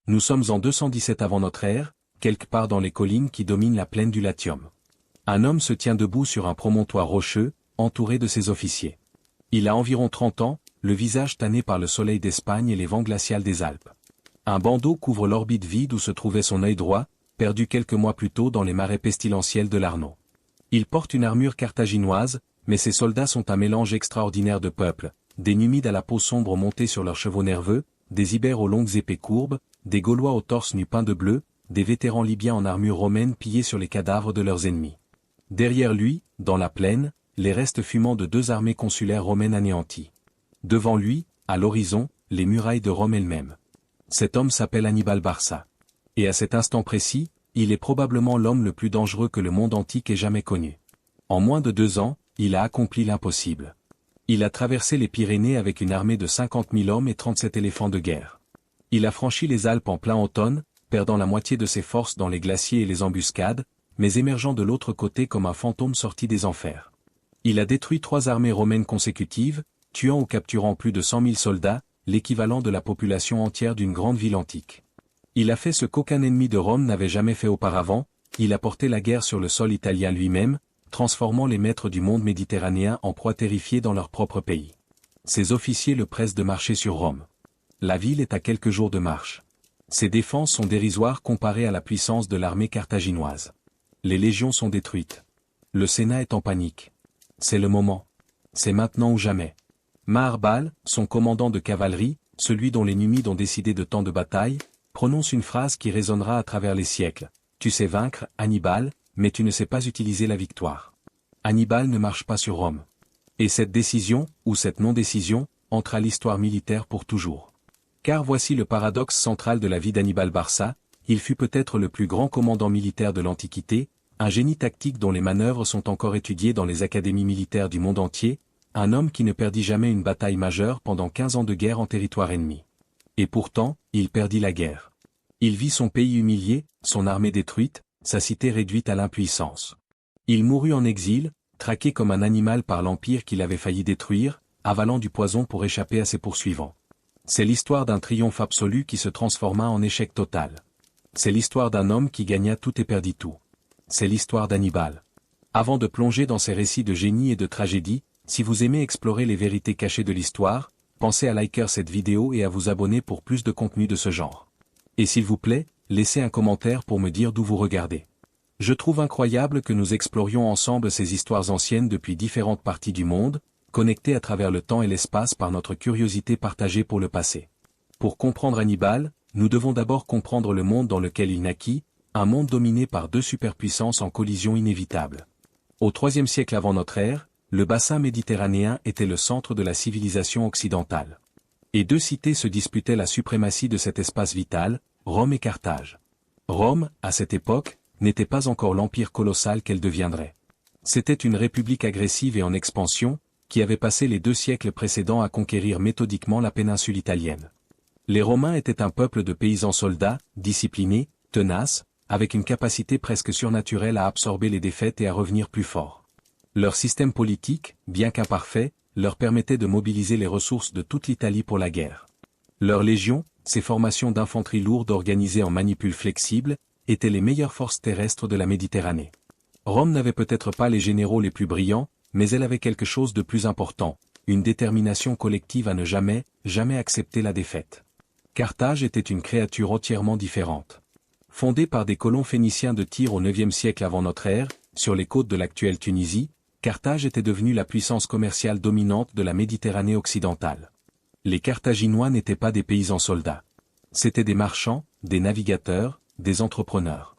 Nous sommes en 217 avant notre ère, quelque part dans les collines qui dominent la plaine du Latium. Un homme se tient debout sur un promontoire rocheux, entouré de ses officiers. Il a environ 30 ans, le visage tanné par le soleil d'Espagne et les vents glacials des Alpes. Un bandeau couvre l'orbite vide où se trouvait son œil droit, perdu quelques mois plus tôt dans les marais pestilentiels de l'Arno. Il porte une armure carthaginoise, mais ses soldats sont un mélange extraordinaire de peuples, des Numides à la peau sombre montés sur leurs chevaux nerveux, des Ibères aux longues épées courbes, des Gaulois au torse nu peint de bleu, des vétérans libyens en armure romaine pillés sur les cadavres de leurs ennemis. Derrière lui, dans la plaine, les restes fumants de 2 armées consulaires romaines anéanties. Devant lui, à l'horizon, les murailles de Rome elles-mêmes. Cet homme s'appelle Hannibal Barca. Et à cet instant précis, il est probablement l'homme le plus dangereux que le monde antique ait jamais connu. En moins de 2 ans, il a accompli l'impossible. Il a traversé les Pyrénées avec une armée de 50 000 hommes et 37 éléphants de guerre. Il a franchi les Alpes en plein automne, perdant la moitié de ses forces dans les glaciers et les embuscades, mais émergeant de l'autre côté comme un fantôme sorti des enfers. Il a détruit 3 armées romaines consécutives, tuant ou capturant plus de 100 000 soldats, l'équivalent de la population entière d'une grande ville antique. Il a fait ce qu'aucun ennemi de Rome n'avait jamais fait auparavant, il a porté la guerre sur le sol italien lui-même, transformant les maîtres du monde méditerranéen en proies terrifiées dans leur propre pays. Ses officiers le pressent de marcher sur Rome. La ville est à quelques jours de marche. Ses défenses sont dérisoires comparées à la puissance de l'armée carthaginoise. Les légions sont détruites. Le Sénat est en panique. C'est le moment. C'est maintenant ou jamais. Maharbal, son commandant de cavalerie, celui dont les Numides ont décidé de tant de batailles, prononce une phrase qui résonnera à travers les siècles. Tu sais vaincre, Hannibal, mais tu ne sais pas utiliser la victoire. Hannibal ne marche pas sur Rome. Et cette décision, ou cette non-décision, entre à l'histoire militaire pour toujours. Car voici le paradoxe central de la vie d'Hannibal Barca, il fut peut-être le plus grand commandant militaire de l'Antiquité, un génie tactique dont les manœuvres sont encore étudiées dans les académies militaires du monde entier, un homme qui ne perdit jamais une bataille majeure pendant 15 ans de guerre en territoire ennemi. Et pourtant, il perdit la guerre. Il vit son pays humilié, son armée détruite, sa cité réduite à l'impuissance. Il mourut en exil, traqué comme un animal par l'empire qu'il avait failli détruire, avalant du poison pour échapper à ses poursuivants. C'est l'histoire d'un triomphe absolu qui se transforma en échec total. C'est l'histoire d'un homme qui gagna tout et perdit tout. C'est l'histoire d'Hannibal. Avant de plonger dans ces récits de génie et de tragédie, si vous aimez explorer les vérités cachées de l'histoire, pensez à liker cette vidéo et à vous abonner pour plus de contenu de ce genre. Et s'il vous plaît, laissez un commentaire pour me dire d'où vous regardez. Je trouve incroyable que nous explorions ensemble ces histoires anciennes depuis différentes parties du monde, connectées à travers le temps et l'espace par notre curiosité partagée pour le passé. Pour comprendre Hannibal, nous devons d'abord comprendre le monde dans lequel il naquit, un monde dominé par 2 superpuissances en collision inévitable. Au IIIe siècle avant notre ère, le bassin méditerranéen était le centre de la civilisation occidentale. Et 2 cités se disputaient la suprématie de cet espace vital, Rome et Carthage. Rome, à cette époque, n'était pas encore l'empire colossal qu'elle deviendrait. C'était une république agressive et en expansion, qui avait passé les 2 siècles précédents à conquérir méthodiquement la péninsule italienne. Les Romains étaient un peuple de paysans soldats, disciplinés, tenaces, avec une capacité presque surnaturelle à absorber les défaites et à revenir plus forts. Leur système politique, bien qu'imparfait, leur permettait de mobiliser les ressources de toute l'Italie pour la guerre. Leurs légions, ces formations d'infanterie lourde organisées en manipules flexibles, étaient les meilleures forces terrestres de la Méditerranée. Rome n'avait peut-être pas les généraux les plus brillants, mais elle avait quelque chose de plus important, une détermination collective à ne jamais, jamais accepter la défaite. Carthage était une créature entièrement différente. Fondée par des colons phéniciens de Tyr au IXe siècle avant notre ère, sur les côtes de l'actuelle Tunisie, Carthage était devenue la puissance commerciale dominante de la Méditerranée occidentale. Les Carthaginois n'étaient pas des paysans soldats. C'étaient des marchands, des navigateurs, des entrepreneurs.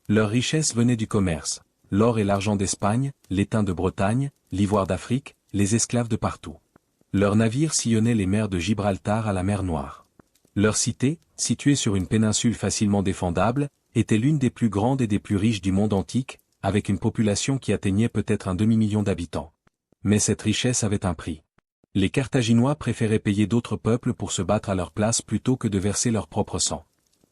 Leur richesse venait du commerce, l'or et l'argent d'Espagne, l'étain de Bretagne, l'ivoire d'Afrique, les esclaves de partout. Leurs navires sillonnaient les mers de Gibraltar à la mer Noire. Leur cité, située sur une péninsule facilement défendable, était l'une des plus grandes et des plus riches du monde antique, avec une population qui atteignait peut-être un demi-million d'habitants. Mais cette richesse avait un prix. Les Carthaginois préféraient payer d'autres peuples pour se battre à leur place plutôt que de verser leur propre sang.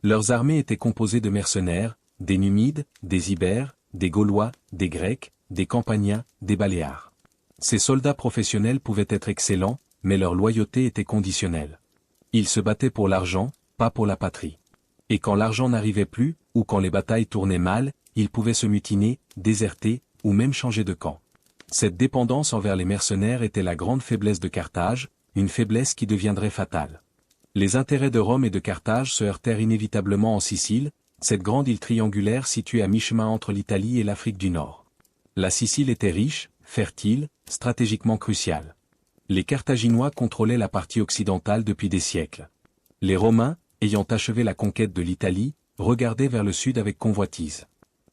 Leurs armées étaient composées de mercenaires, des Numides, des Ibères, des Gaulois, des Grecs, des Campaniens, des Baléares. Ces soldats professionnels pouvaient être excellents, mais leur loyauté était conditionnelle. Ils se battaient pour l'argent, pas pour la patrie. Et quand l'argent n'arrivait plus, ou quand les batailles tournaient mal, il pouvait se mutiner, déserter, ou même changer de camp. Cette dépendance envers les mercenaires était la grande faiblesse de Carthage, une faiblesse qui deviendrait fatale. Les intérêts de Rome et de Carthage se heurtèrent inévitablement en Sicile, cette grande île triangulaire située à mi-chemin entre l'Italie et l'Afrique du Nord. La Sicile était riche, fertile, stratégiquement cruciale. Les Carthaginois contrôlaient la partie occidentale depuis des siècles. Les Romains, ayant achevé la conquête de l'Italie, regardaient vers le sud avec convoitise.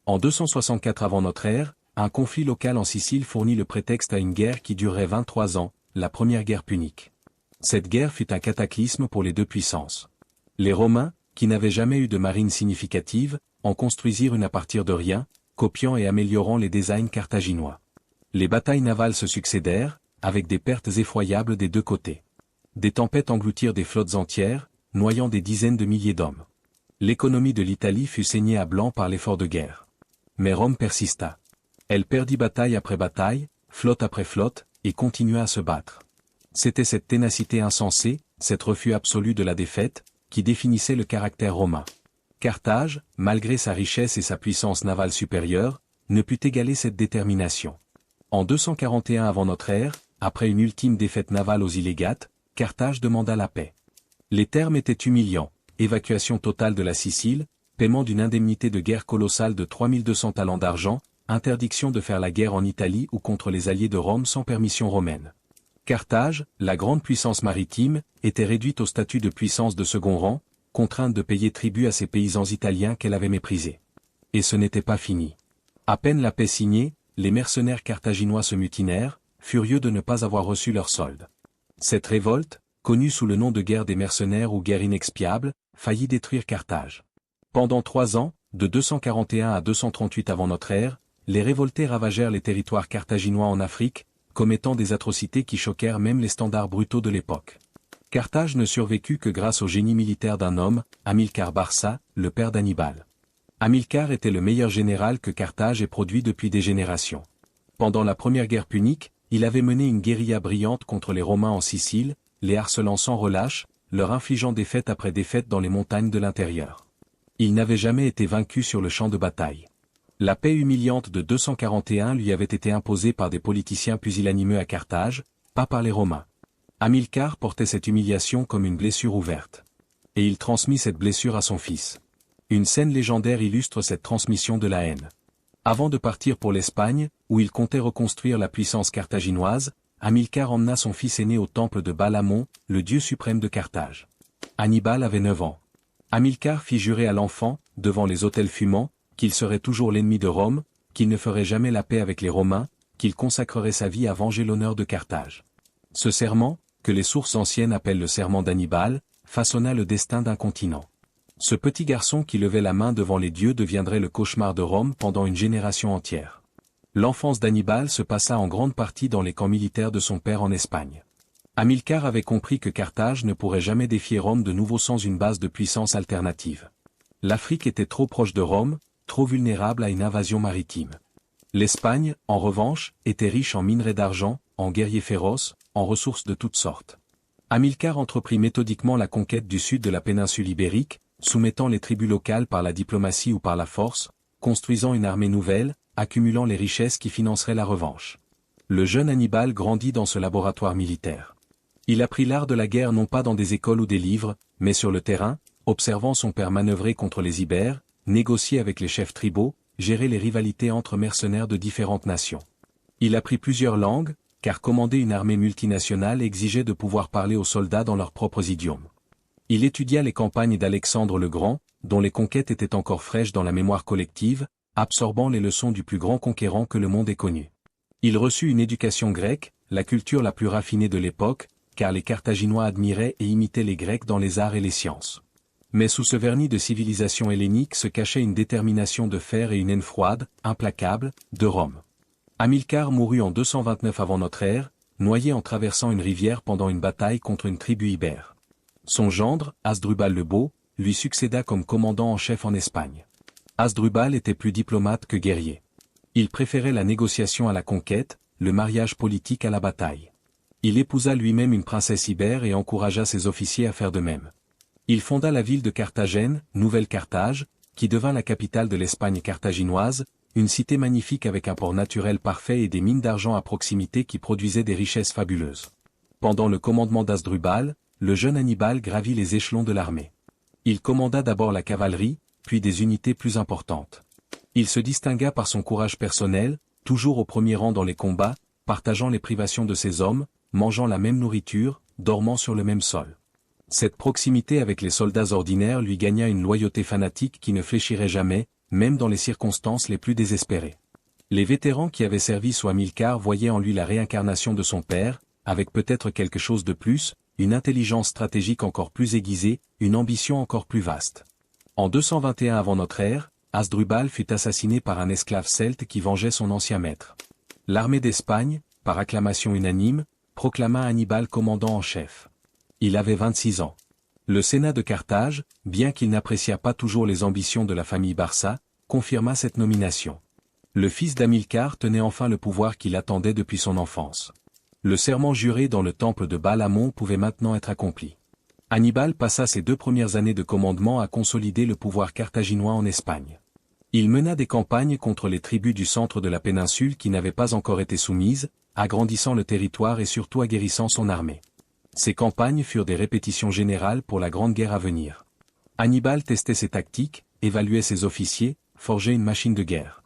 En 264 avant notre ère, un conflit local en Sicile fournit le prétexte à une guerre qui durerait 23 ans, la première guerre punique. Cette guerre fut un cataclysme pour les deux puissances. Les Romains, qui n'avaient jamais eu de marine significative, en construisirent une à partir de rien, copiant et améliorant les designs carthaginois. Les batailles navales se succédèrent, avec des pertes effroyables des deux côtés. Des tempêtes engloutirent des flottes entières, noyant des dizaines de milliers d'hommes. L'économie de l'Italie fut saignée à blanc par l'effort de guerre. Mais Rome persista. Elle perdit bataille après bataille, flotte après flotte, et continua à se battre. C'était cette ténacité insensée, cet refus absolu de la défaite, qui définissait le caractère romain. Carthage, malgré sa richesse et sa puissance navale supérieure, ne put égaler cette détermination. En 241 avant notre ère, après une ultime défaite navale aux îles Égates, Carthage demanda la paix. Les termes étaient humiliants, évacuation totale de la Sicile, paiement d'une indemnité de guerre colossale de 3200 talents d'argent, interdiction de faire la guerre en Italie ou contre les alliés de Rome sans permission romaine. Carthage, la grande puissance maritime, était réduite au statut de puissance de second rang, contrainte de payer tribut à ces paysans italiens qu'elle avait méprisés. Et ce n'était pas fini. À peine la paix signée, les mercenaires carthaginois se mutinèrent, furieux de ne pas avoir reçu leur solde. Cette révolte, connue sous le nom de guerre des mercenaires ou guerre inexpiable, faillit détruire Carthage. Pendant 3 ans, de 241 à 238 avant notre ère, les révoltés ravagèrent les territoires carthaginois en Afrique, commettant des atrocités qui choquèrent même les standards brutaux de l'époque. Carthage ne survécut que grâce au génie militaire d'un homme, Hamilcar Barca, le père d'Hannibal. Hamilcar était le meilleur général que Carthage ait produit depuis des générations. Pendant la première guerre punique, il avait mené une guérilla brillante contre les Romains en Sicile, les harcelant sans relâche, leur infligeant défaite après défaite dans les montagnes de l'intérieur. Il n'avait jamais été vaincu sur le champ de bataille. La paix humiliante de 241 lui avait été imposée par des politiciens pusillanimeux à Carthage, pas par les Romains. Hamilcar portait cette humiliation comme une blessure ouverte. Et il transmit cette blessure à son fils. Une scène légendaire illustre cette transmission de la haine. Avant de partir pour l'Espagne, où il comptait reconstruire la puissance carthaginoise, Hamilcar emmena son fils aîné au temple de Balamon, le dieu suprême de Carthage. Hannibal avait 9 ans. Hamilcar fit jurer à l'enfant, devant les autels fumants, qu'il serait toujours l'ennemi de Rome, qu'il ne ferait jamais la paix avec les Romains, qu'il consacrerait sa vie à venger l'honneur de Carthage. Ce serment, que les sources anciennes appellent le serment d'Hannibal, façonna le destin d'un continent. Ce petit garçon qui levait la main devant les dieux deviendrait le cauchemar de Rome pendant une génération entière. L'enfance d'Hannibal se passa en grande partie dans les camps militaires de son père en Espagne. Hamilcar avait compris que Carthage ne pourrait jamais défier Rome de nouveau sans une base de puissance alternative. L'Afrique était trop proche de Rome, trop vulnérable à une invasion maritime. L'Espagne, en revanche, était riche en minerais d'argent, en guerriers féroces, en ressources de toutes sortes. Hamilcar entreprit méthodiquement la conquête du sud de la péninsule ibérique, soumettant les tribus locales par la diplomatie ou par la force, construisant une armée nouvelle, accumulant les richesses qui financeraient la revanche. Le jeune Hannibal grandit dans ce laboratoire militaire. Il apprit l'art de la guerre non pas dans des écoles ou des livres, mais sur le terrain, observant son père manœuvrer contre les Ibères, négocier avec les chefs tribaux, gérer les rivalités entre mercenaires de différentes nations. Il apprit plusieurs langues, car commander une armée multinationale exigeait de pouvoir parler aux soldats dans leurs propres idiomes. Il étudia les campagnes d'Alexandre le Grand, dont les conquêtes étaient encore fraîches dans la mémoire collective, absorbant les leçons du plus grand conquérant que le monde ait connu. Il reçut une éducation grecque, la culture la plus raffinée de l'époque, car les Carthaginois admiraient et imitaient les Grecs dans les arts et les sciences. Mais sous ce vernis de civilisation hellénique se cachait une détermination de fer et une haine froide, implacable, de Rome. Hamilcar mourut en 229 avant notre ère, noyé en traversant une rivière pendant une bataille contre une tribu ibère. Son gendre, Hasdrubal le Beau, lui succéda comme commandant en chef en Espagne. Hasdrubal était plus diplomate que guerrier. Il préférait la négociation à la conquête, le mariage politique à la bataille. Il épousa lui-même une princesse ibère et encouragea ses officiers à faire de même. Il fonda la ville de Carthagène, Nouvelle Carthage, qui devint la capitale de l'Espagne carthaginoise, une cité magnifique avec un port naturel parfait et des mines d'argent à proximité qui produisaient des richesses fabuleuses. Pendant le commandement d'Hasdrubal, le jeune Hannibal gravit les échelons de l'armée. Il commanda d'abord la cavalerie, puis des unités plus importantes. Il se distingua par son courage personnel, toujours au premier rang dans les combats, partageant les privations de ses hommes, mangeant la même nourriture, dormant sur le même sol. Cette proximité avec les soldats ordinaires lui gagna une loyauté fanatique qui ne fléchirait jamais, même dans les circonstances les plus désespérées. Les vétérans qui avaient servi sous Hamilcar voyaient en lui la réincarnation de son père, avec peut-être quelque chose de plus, une intelligence stratégique encore plus aiguisée, une ambition encore plus vaste. En 221 avant notre ère, Hasdrubal fut assassiné par un esclave celte qui vengeait son ancien maître. L'armée d'Espagne, par acclamation unanime, proclama Hannibal commandant en chef. Il avait 26 ans. Le Sénat de Carthage, bien qu'il n'appréciât pas toujours les ambitions de la famille Barca, confirma cette nomination. Le fils d'Hamilcar tenait enfin le pouvoir qu'il attendait depuis son enfance. Le serment juré dans le temple de Baal-Hamon pouvait maintenant être accompli. Hannibal passa ses 2 premières années de commandement à consolider le pouvoir carthaginois en Espagne. Il mena des campagnes contre les tribus du centre de la péninsule qui n'avaient pas encore été soumises, agrandissant le territoire et surtout aguerrissant son armée. Ces campagnes furent des répétitions générales pour la grande guerre à venir. Hannibal testait ses tactiques, évaluait ses officiers, forgeait une machine de guerre.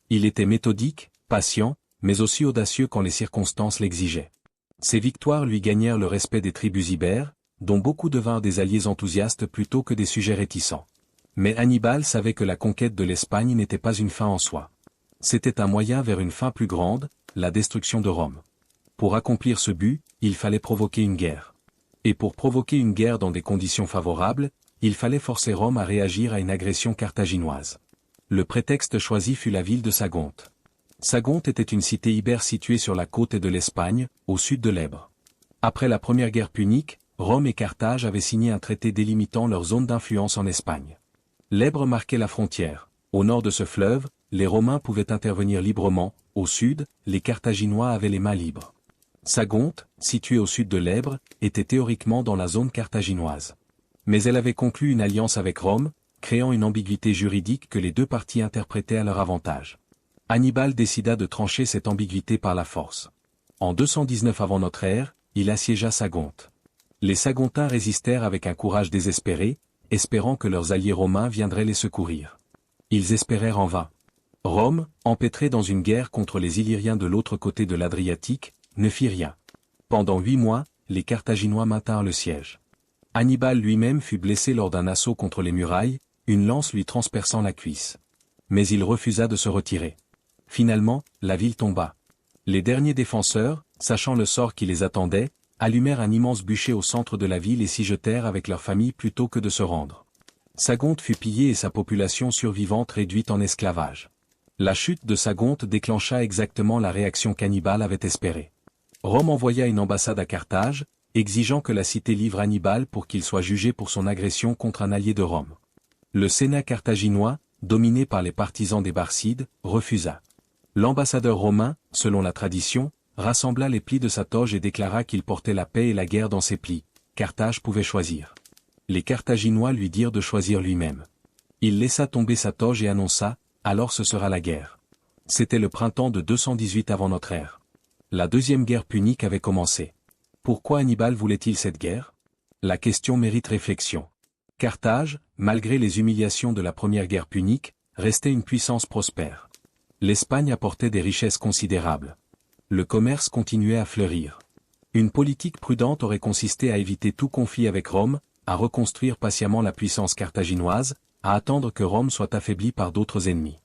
Il était méthodique, patient, mais aussi audacieux quand les circonstances l'exigeaient. Ses victoires lui gagnèrent le respect des tribus ibères, dont beaucoup devinrent des alliés enthousiastes plutôt que des sujets réticents. Mais Hannibal savait que la conquête de l'Espagne n'était pas une fin en soi. C'était un moyen vers une fin plus grande, la destruction de Rome. Pour accomplir ce but, il fallait provoquer une guerre. Et pour provoquer une guerre dans des conditions favorables, il fallait forcer Rome à réagir à une agression carthaginoise. Le prétexte choisi fut la ville de Sagonte. Sagonte était une cité ibère située sur la côte de l'Espagne, au sud de l'Èbre. Après la première guerre punique, Rome et Carthage avaient signé un traité délimitant leur zone d'influence en Espagne. L'Èbre marquait la frontière. Au nord de ce fleuve, les Romains pouvaient intervenir librement, au sud, les Carthaginois avaient les mains libres. Sagonte, située au sud de l'Èbre, était théoriquement dans la zone carthaginoise. Mais elle avait conclu une alliance avec Rome, créant une ambiguïté juridique que les deux parties interprétaient à leur avantage. Hannibal décida de trancher cette ambiguïté par la force. En 219 avant notre ère, il assiégea Sagonte. Les Sagontins résistèrent avec un courage désespéré, espérant que leurs alliés romains viendraient les secourir. Ils espérèrent en vain. Rome, empêtrée dans une guerre contre les Illyriens de l'autre côté de l'Adriatique, ne fit rien. Pendant 8 mois, les Carthaginois maintinrent le siège. Hannibal lui-même fut blessé lors d'un assaut contre les murailles, une lance lui transperçant la cuisse. Mais il refusa de se retirer. Finalement, la ville tomba. Les derniers défenseurs, sachant le sort qui les attendait, allumèrent un immense bûcher au centre de la ville et s'y jetèrent avec leurs familles plutôt que de se rendre. Sagonte fut pillée et sa population survivante réduite en esclavage. La chute de Sagonte déclencha exactement la réaction qu'Hannibal avait espérée. Rome envoya une ambassade à Carthage, exigeant que la cité livre Hannibal pour qu'il soit jugé pour son agression contre un allié de Rome. Le Sénat carthaginois, dominé par les partisans des Barcides, refusa. L'ambassadeur romain, selon la tradition, rassembla les plis de sa toge et déclara qu'il portait la paix et la guerre dans ses plis. Carthage pouvait choisir. Les Carthaginois lui dirent de choisir lui-même. Il laissa tomber sa toge et annonça, « Alors ce sera la guerre ». C'était le printemps de 218 avant notre ère. La deuxième guerre punique avait commencé. Pourquoi Hannibal voulait-il cette guerre? La question mérite réflexion. Carthage, malgré les humiliations de la première guerre punique, restait une puissance prospère. L'Espagne apportait des richesses considérables. Le commerce continuait à fleurir. Une politique prudente aurait consisté à éviter tout conflit avec Rome, à reconstruire patiemment la puissance carthaginoise, à attendre que Rome soit affaiblie par d'autres ennemis.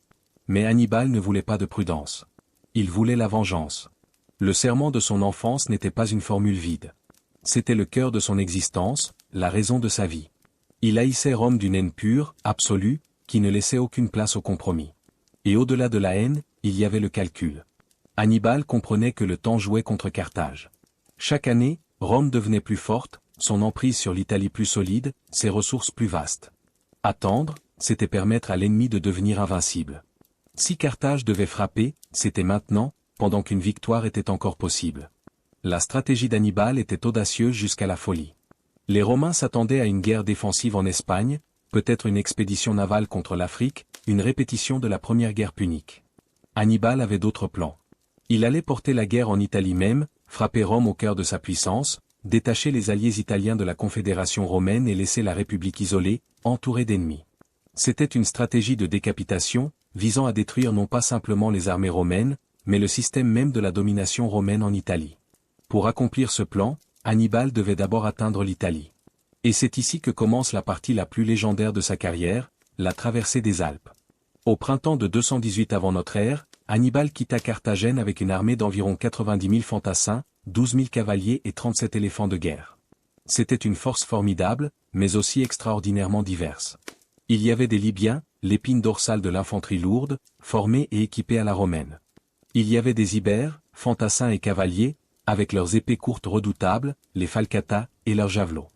Mais Hannibal ne voulait pas de prudence. Il voulait la vengeance. Le serment de son enfance n'était pas une formule vide. C'était le cœur de son existence, la raison de sa vie. Il haïssait Rome d'une haine pure, absolue, qui ne laissait aucune place au compromis. Et au-delà de la haine, il y avait le calcul. Hannibal comprenait que le temps jouait contre Carthage. Chaque année, Rome devenait plus forte, son emprise sur l'Italie plus solide, ses ressources plus vastes. Attendre, c'était permettre à l'ennemi de devenir invincible. Si Carthage devait frapper, c'était maintenant, pendant qu'une victoire était encore possible. La stratégie d'Hannibal était audacieuse jusqu'à la folie. Les Romains s'attendaient à une guerre défensive en Espagne, peut-être une expédition navale contre l'Afrique, une répétition de la première guerre punique. Hannibal avait d'autres plans. Il allait porter la guerre en Italie même, frapper Rome au cœur de sa puissance, détacher les alliés italiens de la Confédération romaine et laisser la République isolée, entourée d'ennemis. C'était une stratégie de décapitation, visant à détruire non pas simplement les armées romaines, mais le système même de la domination romaine en Italie. Pour accomplir ce plan, Hannibal devait d'abord atteindre l'Italie. Et c'est ici que commence la partie la plus légendaire de sa carrière, la traversée des Alpes. Au printemps de 218 avant notre ère, Hannibal quitta Carthagène avec une armée d'environ 90 000 fantassins, 12 000 cavaliers et 37 éléphants de guerre. C'était une force formidable, mais aussi extraordinairement diverse. Il y avait des Libyens, l'épine dorsale de l'infanterie lourde, formés et équipés à la romaine. Il y avait des Ibères, fantassins et cavaliers, avec leurs épées courtes redoutables, les falcatas, et leurs javelots.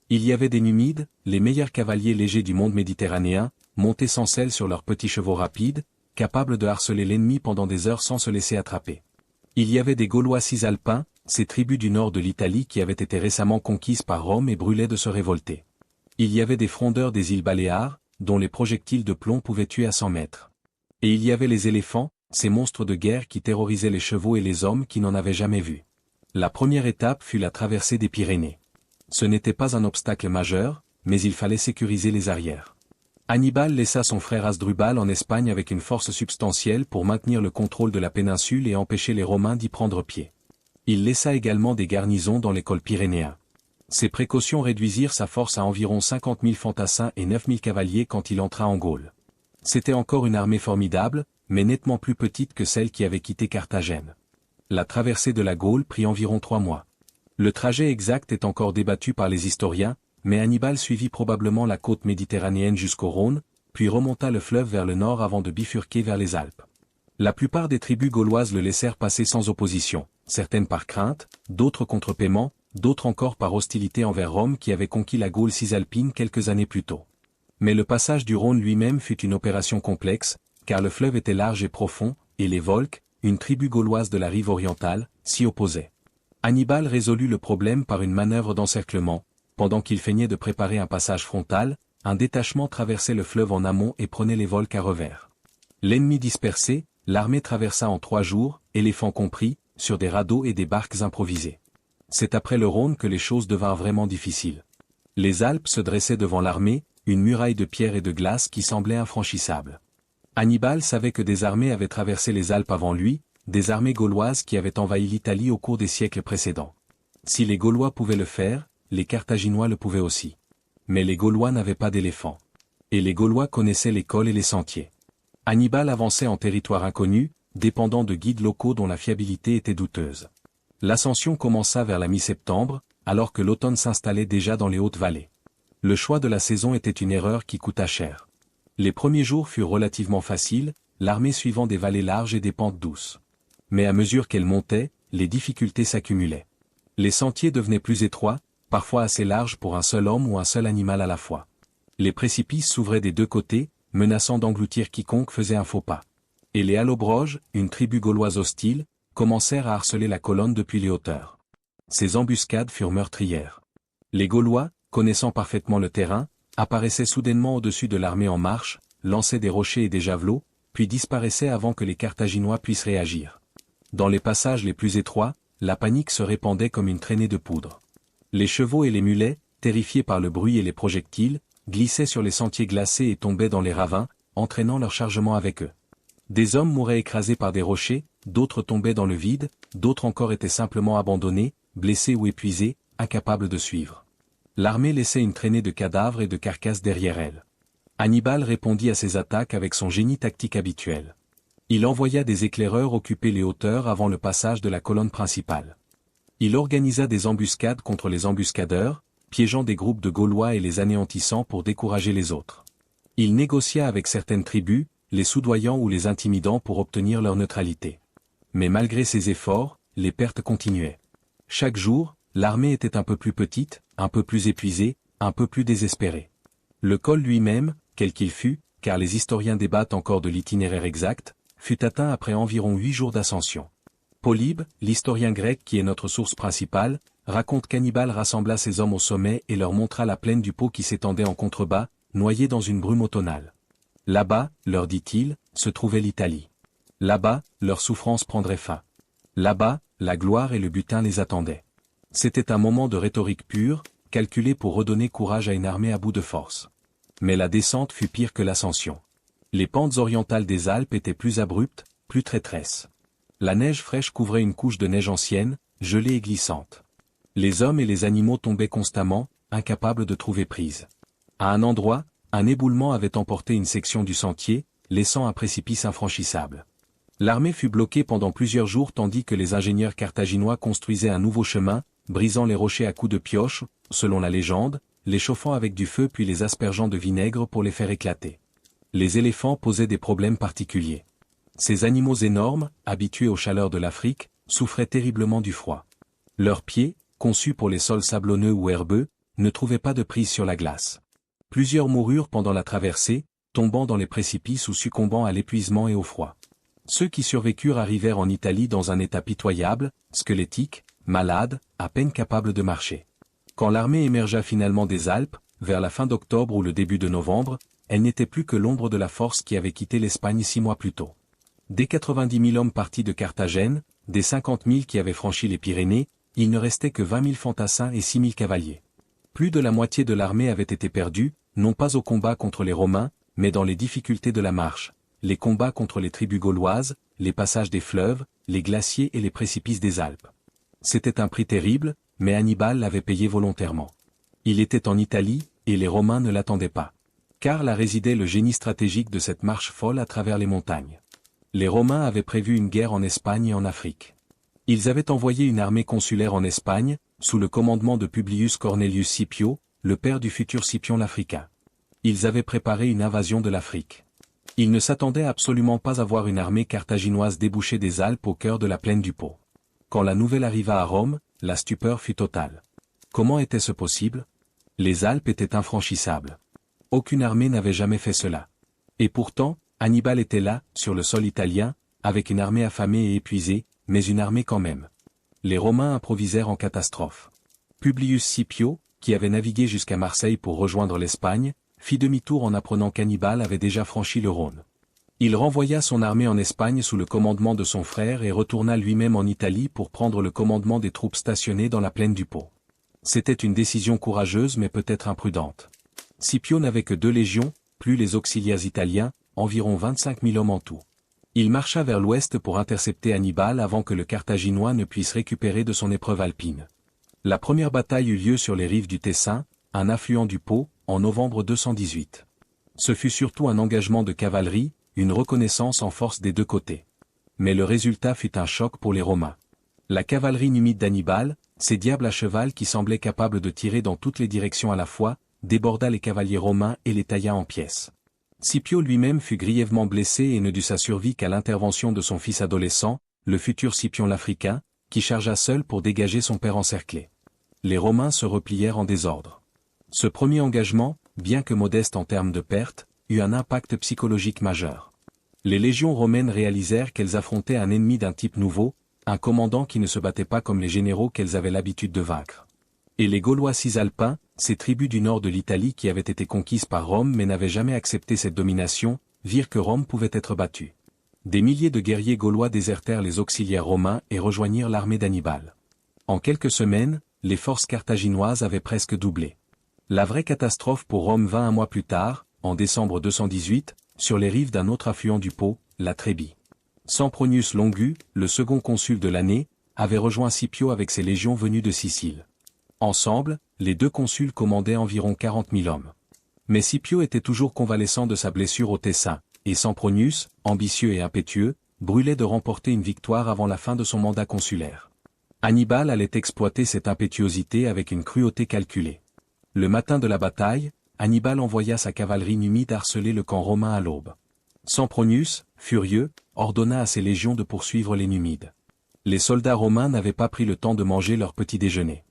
Il y avait des Numides, les meilleurs cavaliers légers du monde méditerranéen, montés sans selle sur leurs petits chevaux rapides, capables de harceler l'ennemi pendant des heures sans se laisser attraper. Il y avait des Gaulois cisalpins, ces tribus du nord de l'Italie qui avaient été récemment conquises par Rome et brûlaient de se révolter. Il y avait des frondeurs des îles Baléares, dont les projectiles de plomb pouvaient tuer à 100 mètres. Et il y avait les éléphants, ces monstres de guerre qui terrorisaient les chevaux et les hommes qui n'en avaient jamais vu. La première étape fut la traversée des Pyrénées. Ce n'était pas un obstacle majeur, mais il fallait sécuriser les arrières. Hannibal laissa son frère Hasdrubal en Espagne avec une force substantielle pour maintenir le contrôle de la péninsule et empêcher les Romains d'y prendre pied. Il laissa également des garnisons dans les cols pyrénéens. Ces précautions réduisirent sa force à environ 50 000 fantassins et 9 000 cavaliers quand il entra en Gaule. C'était encore une armée formidable, mais nettement plus petite que celle qui avait quitté Carthagène. La traversée de la Gaule prit environ 3 mois. Le trajet exact est encore débattu par les historiens, mais Hannibal suivit probablement la côte méditerranéenne jusqu'au Rhône, puis remonta le fleuve vers le nord avant de bifurquer vers les Alpes. La plupart des tribus gauloises le laissèrent passer sans opposition, certaines par crainte, d'autres contre paiement, d'autres encore par hostilité envers Rome qui avait conquis la Gaule cisalpine quelques années plus tôt. Mais le passage du Rhône lui-même fut une opération complexe, car le fleuve était large et profond, et les Volsques, une tribu gauloise de la rive orientale, s'y opposaient. Hannibal résolut le problème par une manœuvre d'encerclement. Pendant qu'il feignait de préparer un passage frontal, un détachement traversait le fleuve en amont et prenait les Volsques à revers. L'ennemi dispersé, l'armée traversa en 3 jours, éléphants compris, sur des radeaux et des barques improvisées. C'est après le Rhône que les choses devinrent vraiment difficiles. Les Alpes se dressaient devant l'armée, une muraille de pierre et de glace qui semblait infranchissable. Hannibal savait que des armées avaient traversé les Alpes avant lui, des armées gauloises qui avaient envahi l'Italie au cours des siècles précédents. Si les Gaulois pouvaient le faire, les Carthaginois le pouvaient aussi. Mais les Gaulois n'avaient pas d'éléphants. Et les Gaulois connaissaient les cols et les sentiers. Hannibal avançait en territoire inconnu, dépendant de guides locaux dont la fiabilité était douteuse. L'ascension commença vers la mi-septembre, alors que l'automne s'installait déjà dans les hautes vallées. Le choix de la saison était une erreur qui coûta cher. Les premiers jours furent relativement faciles, l'armée suivant des vallées larges et des pentes douces. Mais à mesure qu'elle montait, les difficultés s'accumulaient. Les sentiers devenaient plus étroits, parfois assez larges pour un seul homme ou un seul animal à la fois. Les précipices s'ouvraient des 2 côtés, menaçant d'engloutir quiconque faisait un faux pas. Et les Allobroges, une tribu gauloise hostile, commencèrent à harceler la colonne depuis les hauteurs. Ces embuscades furent meurtrières. Les Gaulois, connaissant parfaitement le terrain, apparaissaient soudainement au-dessus de l'armée en marche, lançaient des rochers et des javelots, puis disparaissaient avant que les Carthaginois puissent réagir. Dans les passages les plus étroits, la panique se répandait comme une traînée de poudre. Les chevaux et les mulets, terrifiés par le bruit et les projectiles, glissaient sur les sentiers glacés et tombaient dans les ravins, entraînant leur chargement avec eux. Des hommes mouraient écrasés par des rochers, d'autres tombaient dans le vide, d'autres encore étaient simplement abandonnés, blessés ou épuisés, incapables de suivre. L'armée laissait une traînée de cadavres et de carcasses derrière elle. Hannibal répondit à ces attaques avec son génie tactique habituel. Il envoya des éclaireurs occuper les hauteurs avant le passage de la colonne principale. Il organisa des embuscades contre les embuscadeurs, piégeant des groupes de Gaulois et les anéantissant pour décourager les autres. Il négocia avec certaines tribus, les soudoyant ou les intimidant pour obtenir leur neutralité. Mais malgré ces efforts, les pertes continuaient. Chaque jour, l'armée était un peu plus petite, un peu plus épuisée, un peu plus désespérée. Le col lui-même, quel qu'il fût, car les historiens débattent encore de l'itinéraire exact, fut atteint après environ 8 jours d'ascension. Polybe, l'historien grec qui est notre source principale, raconte qu'Hannibal rassembla ses hommes au sommet et leur montra la plaine du Pô qui s'étendait en contrebas, noyée dans une brume automnale. Là-bas, leur dit-il, se trouvait l'Italie. Là-bas, leur souffrance prendrait fin. Là-bas, la gloire et le butin les attendaient. C'était un moment de rhétorique pure, calculé pour redonner courage à une armée à bout de force. Mais la descente fut pire que l'ascension. Les pentes orientales des Alpes étaient plus abruptes, plus traîtresses. La neige fraîche couvrait une couche de neige ancienne, gelée et glissante. Les hommes et les animaux tombaient constamment, incapables de trouver prise. À un endroit, un éboulement avait emporté une section du sentier, laissant un précipice infranchissable. L'armée fut bloquée pendant plusieurs jours tandis que les ingénieurs carthaginois construisaient un nouveau chemin, brisant les rochers à coups de pioche, selon la légende, les chauffant avec du feu puis les aspergeant de vinaigre pour les faire éclater. Les éléphants posaient des problèmes particuliers. Ces animaux énormes, habitués aux chaleurs de l'Afrique, souffraient terriblement du froid. Leurs pieds, conçus pour les sols sablonneux ou herbeux, ne trouvaient pas de prise sur la glace. Plusieurs moururent pendant la traversée, tombant dans les précipices ou succombant à l'épuisement et au froid. Ceux qui survécurent arrivèrent en Italie dans un état pitoyable, squelettiques, malades, à peine capables de marcher. Quand l'armée émergea finalement des Alpes, vers la fin d'octobre ou le début de novembre, elle n'était plus que l'ombre de la force qui avait quitté l'Espagne 6 mois plus tôt. Des 90 000 hommes partis de Carthagène, des 50 000 qui avaient franchi les Pyrénées, il ne restait que 20 000 fantassins et 6 000 cavaliers. Plus de la moitié de l'armée avait été perdue, non pas au combat contre les Romains, mais dans les difficultés de la marche, les combats contre les tribus gauloises, les passages des fleuves, les glaciers et les précipices des Alpes. C'était un prix terrible, mais Hannibal l'avait payé volontairement. Il était en Italie, et les Romains ne l'attendaient pas. Car là résidait le génie stratégique de cette marche folle à travers les montagnes. Les Romains avaient prévu une guerre en Espagne et en Afrique. Ils avaient envoyé une armée consulaire en Espagne, sous le commandement de Publius Cornelius Scipio, le père du futur Scipion l'Africain. Ils avaient préparé une invasion de l'Afrique. Ils ne s'attendaient absolument pas à voir une armée carthaginoise déboucher des Alpes au cœur de la plaine du Pô. Quand la nouvelle arriva à Rome, la stupeur fut totale. Comment était-ce possible? Les Alpes étaient infranchissables. Aucune armée n'avait jamais fait cela. Et pourtant, Hannibal était là, sur le sol italien, avec une armée affamée et épuisée, mais une armée quand même. Les Romains improvisèrent en catastrophe. Publius Scipio, qui avait navigué jusqu'à Marseille pour rejoindre l'Espagne, fit demi-tour en apprenant qu'Hannibal avait déjà franchi le Rhône. Il renvoya son armée en Espagne sous le commandement de son frère et retourna lui-même en Italie pour prendre le commandement des troupes stationnées dans la plaine du Pô. C'était une décision courageuse mais peut-être imprudente. Scipio n'avait que 2 légions, plus les auxiliaires italiens, environ 25 000 hommes en tout. Il marcha vers l'ouest pour intercepter Hannibal avant que le Carthaginois ne puisse récupérer de son épreuve alpine. La première bataille eut lieu sur les rives du Tessin, un affluent du Pô, en novembre 218. Ce fut surtout un engagement de cavalerie, une reconnaissance en force des deux côtés. Mais le résultat fut un choc pour les Romains. La cavalerie numide d'Hannibal, ces diables à cheval qui semblaient capables de tirer dans toutes les directions à la fois, déborda les cavaliers romains et les tailla en pièces. Scipio lui-même fut grièvement blessé et ne dut sa survie qu'à l'intervention de son fils adolescent, le futur Scipion l'Africain, qui chargea seul pour dégager son père encerclé. Les Romains se replièrent en désordre. Ce premier engagement, bien que modeste en termes de pertes, eut un impact psychologique majeur. Les légions romaines réalisèrent qu'elles affrontaient un ennemi d'un type nouveau, un commandant qui ne se battait pas comme les généraux qu'elles avaient l'habitude de vaincre. Et les Gaulois cisalpins, ces tribus du nord de l'Italie qui avaient été conquises par Rome mais n'avaient jamais accepté cette domination, virent que Rome pouvait être battue. Des milliers de guerriers gaulois désertèrent les auxiliaires romains et rejoignirent l'armée d'Hannibal. En quelques semaines, les forces carthaginoises avaient presque doublé. La vraie catastrophe pour Rome vint un mois plus tard, en décembre 218, sur les rives d'un autre affluent du Pô, la Trébie. Sempronius Longus, le second consul de l'année, avait rejoint Scipio avec ses légions venues de Sicile. Ensemble, les deux consuls commandaient environ 40 000 hommes. Mais Scipio était toujours convalescent de sa blessure au Tessin, et Sempronius, ambitieux et impétueux, brûlait de remporter une victoire avant la fin de son mandat consulaire. Hannibal allait exploiter cette impétuosité avec une cruauté calculée. Le matin de la bataille, Hannibal envoya sa cavalerie numide harceler le camp romain à l'aube. Sempronius, furieux, ordonna à ses légions de poursuivre les Numides. Les soldats romains n'avaient pas pris le temps de manger leur petit déjeuner.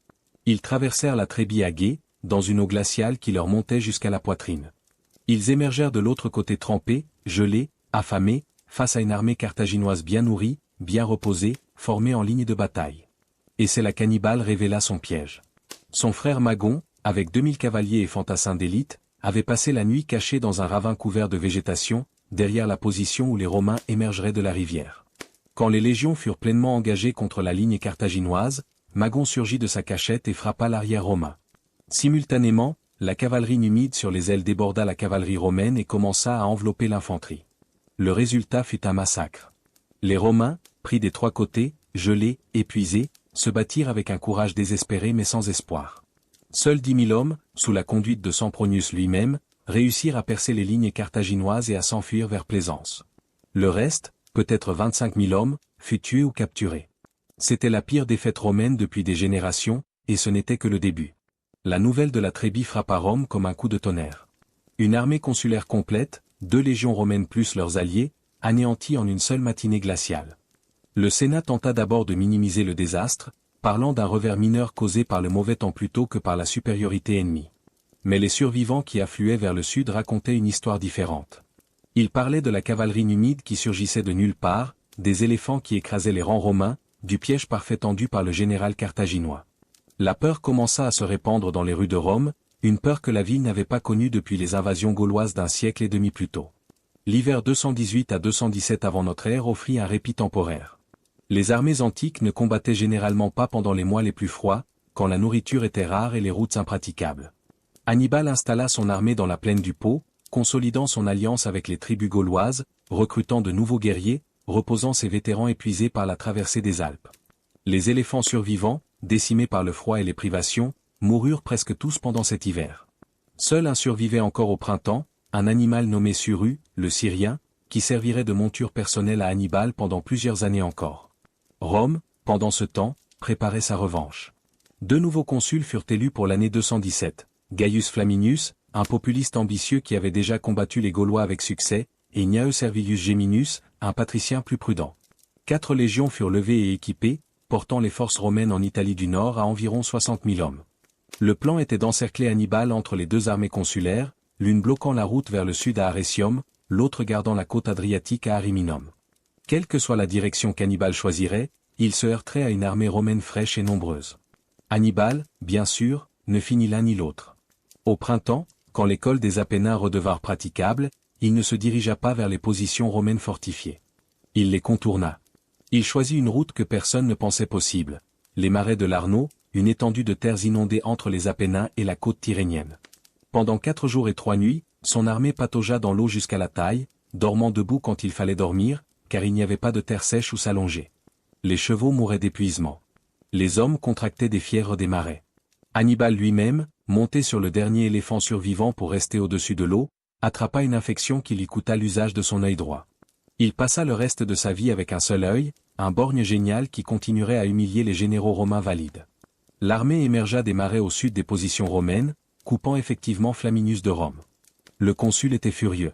Ils traversèrent la Trébie à gué, dans une eau glaciale qui leur montait jusqu'à la poitrine. Ils émergèrent de l'autre côté trempés, gelés, affamés, face à une armée carthaginoise bien nourrie, bien reposée, formée en ligne de bataille. Et c'est là qu'Hannibal révéla son piège. Son frère Magon, avec 2000 cavaliers et fantassins d'élite, avait passé la nuit caché dans un ravin couvert de végétation, derrière la position où les Romains émergeraient de la rivière. Quand les légions furent pleinement engagées contre la ligne carthaginoise, Magon surgit de sa cachette et frappa l'arrière romain. Simultanément, la cavalerie numide sur les ailes déborda la cavalerie romaine et commença à envelopper l'infanterie. Le résultat fut un massacre. Les Romains, pris des trois côtés, gelés, épuisés, se battirent avec un courage désespéré mais sans espoir. Seuls 10 000 hommes, sous la conduite de Sempronius lui-même, réussirent à percer les lignes carthaginoises et à s'enfuir vers Plaisance. Le reste, peut-être 25 000 hommes, fut tué ou capturé. C'était la pire défaite romaine depuis des générations, et ce n'était que le début. La nouvelle de la Trébie frappa Rome comme un coup de tonnerre. Une armée consulaire complète, 2 légions romaines plus leurs alliés, anéanties en une seule matinée glaciale. Le Sénat tenta d'abord de minimiser le désastre, parlant d'un revers mineur causé par le mauvais temps plutôt que par la supériorité ennemie. Mais les survivants qui affluaient vers le sud racontaient une histoire différente. Ils parlaient de la cavalerie numide qui surgissait de nulle part, des éléphants qui écrasaient les rangs romains, du piège parfait tendu par le général carthaginois. La peur commença à se répandre dans les rues de Rome, une peur que la ville n'avait pas connue depuis les invasions gauloises d'un siècle et demi plus tôt. L'hiver 218 à 217 avant notre ère offrit un répit temporaire. Les armées antiques ne combattaient généralement pas pendant les mois les plus froids, quand la nourriture était rare et les routes impraticables. Hannibal installa son armée dans la plaine du Pô, consolidant son alliance avec les tribus gauloises, recrutant de nouveaux guerriers, reposant ses vétérans épuisés par la traversée des Alpes. Les éléphants survivants, décimés par le froid et les privations, moururent presque tous pendant cet hiver. Seul un survivait encore au printemps, un animal nommé Suru, le Syrien, qui servirait de monture personnelle à Hannibal pendant plusieurs années encore. Rome, pendant ce temps, préparait sa revanche. 2 nouveaux consuls furent élus pour l'année 217, Gaius Flaminius, un populiste ambitieux qui avait déjà combattu les Gaulois avec succès, et Gnaeus Servilius Geminus, un patricien plus prudent. 4 légions furent levées et équipées, portant les forces romaines en Italie du Nord à environ 60 000 hommes. Le plan était d'encercler Hannibal entre les 2 armées consulaires, l'une bloquant la route vers le sud à Arretium, l'autre gardant la côte adriatique à Ariminum. Quelle que soit la direction qu'Hannibal choisirait, il se heurterait à une armée romaine fraîche et nombreuse. Hannibal, bien sûr, ne fit ni l'un ni l'autre. Au printemps, quand les cols des Apennins redevinrent praticables, il ne se dirigea pas vers les positions romaines fortifiées. Il les contourna. Il choisit une route que personne ne pensait possible, les marais de l'Arno, une étendue de terres inondées entre les Apennins et la côte tyrrhénienne. Pendant 4 jours et 3 nuits, son armée pataugea dans l'eau jusqu'à la taille, dormant debout quand il fallait dormir, car il n'y avait pas de terre sèche où s'allonger. Les chevaux mouraient d'épuisement. Les hommes contractaient des fièvres des marais. Hannibal lui-même, monté sur le dernier éléphant survivant pour rester au-dessus de l'eau, attrapa une infection qui lui coûta l'usage de son œil droit. Il passa le reste de sa vie avec un seul œil, un borgne génial qui continuerait à humilier les généraux romains valides. L'armée émergea des marais au sud des positions romaines, coupant effectivement Flaminius de Rome. Le consul était furieux.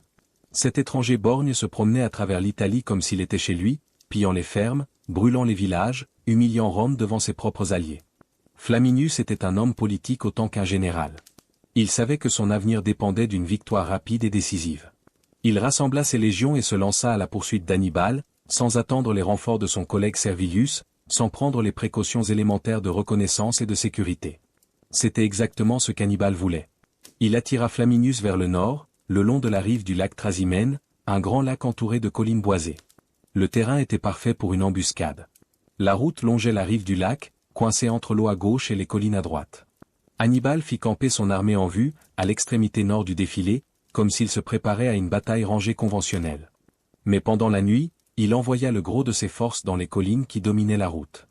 Cet étranger borgne se promenait à travers l'Italie comme s'il était chez lui, pillant les fermes, brûlant les villages, humiliant Rome devant ses propres alliés. Flaminius était un homme politique autant qu'un général. Il savait que son avenir dépendait d'une victoire rapide et décisive. Il rassembla ses légions et se lança à la poursuite d'Hannibal, sans attendre les renforts de son collègue Servilius, sans prendre les précautions élémentaires de reconnaissance et de sécurité. C'était exactement ce qu'Hannibal voulait. Il attira Flaminius vers le nord, le long de la rive du lac Trasimène, un grand lac entouré de collines boisées. Le terrain était parfait pour une embuscade. La route longeait la rive du lac, coincée entre l'eau à gauche et les collines à droite. Hannibal fit camper son armée en vue, à l'extrémité nord du défilé, comme s'il se préparait à une bataille rangée conventionnelle. Mais pendant la nuit, il envoya le gros de ses forces dans les collines qui dominaient la route.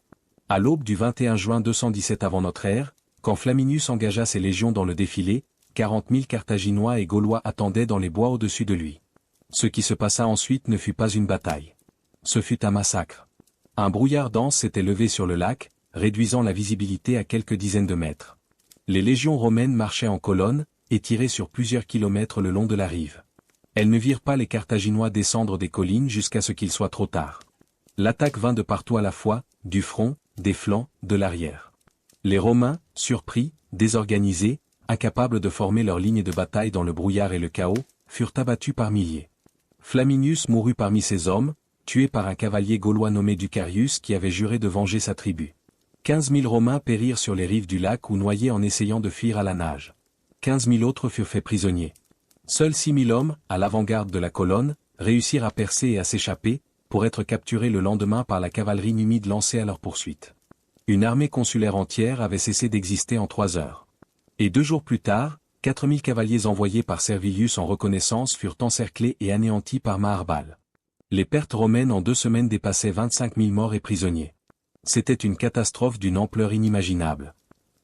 À l'aube du 21 juin 217 avant notre ère, quand Flaminius engagea ses légions dans le défilé, 40 000 Carthaginois et Gaulois attendaient dans les bois au-dessus de lui. Ce qui se passa ensuite ne fut pas une bataille. Ce fut un massacre. Un brouillard dense s'était levé sur le lac, réduisant la visibilité à quelques dizaines de mètres. Les légions romaines marchaient en colonne, étirées sur plusieurs kilomètres le long de la rive. Elles ne virent pas les Carthaginois descendre des collines jusqu'à ce qu'il soit trop tard. L'attaque vint de partout à la fois, du front, des flancs, de l'arrière. Les Romains, surpris, désorganisés, incapables de former leur ligne de bataille dans le brouillard et le chaos, furent abattus par milliers. Flaminius mourut parmi ses hommes, tué par un cavalier gaulois nommé Ducarius qui avait juré de venger sa tribu. 15 000 Romains périrent sur les rives du lac ou noyés en essayant de fuir à la nage. 15 000 autres furent faits prisonniers. Seuls 6 000 hommes, à l'avant-garde de la colonne, réussirent à percer et à s'échapper, pour être capturés le lendemain par la cavalerie numide lancée à leur poursuite. Une armée consulaire entière avait cessé d'exister en 3 heures. Et 2 jours plus tard, 4 000 cavaliers envoyés par Servilius en reconnaissance furent encerclés et anéantis par Maharbal. Les pertes romaines en 2 semaines dépassaient 25 000 morts et prisonniers. C'était une catastrophe d'une ampleur inimaginable.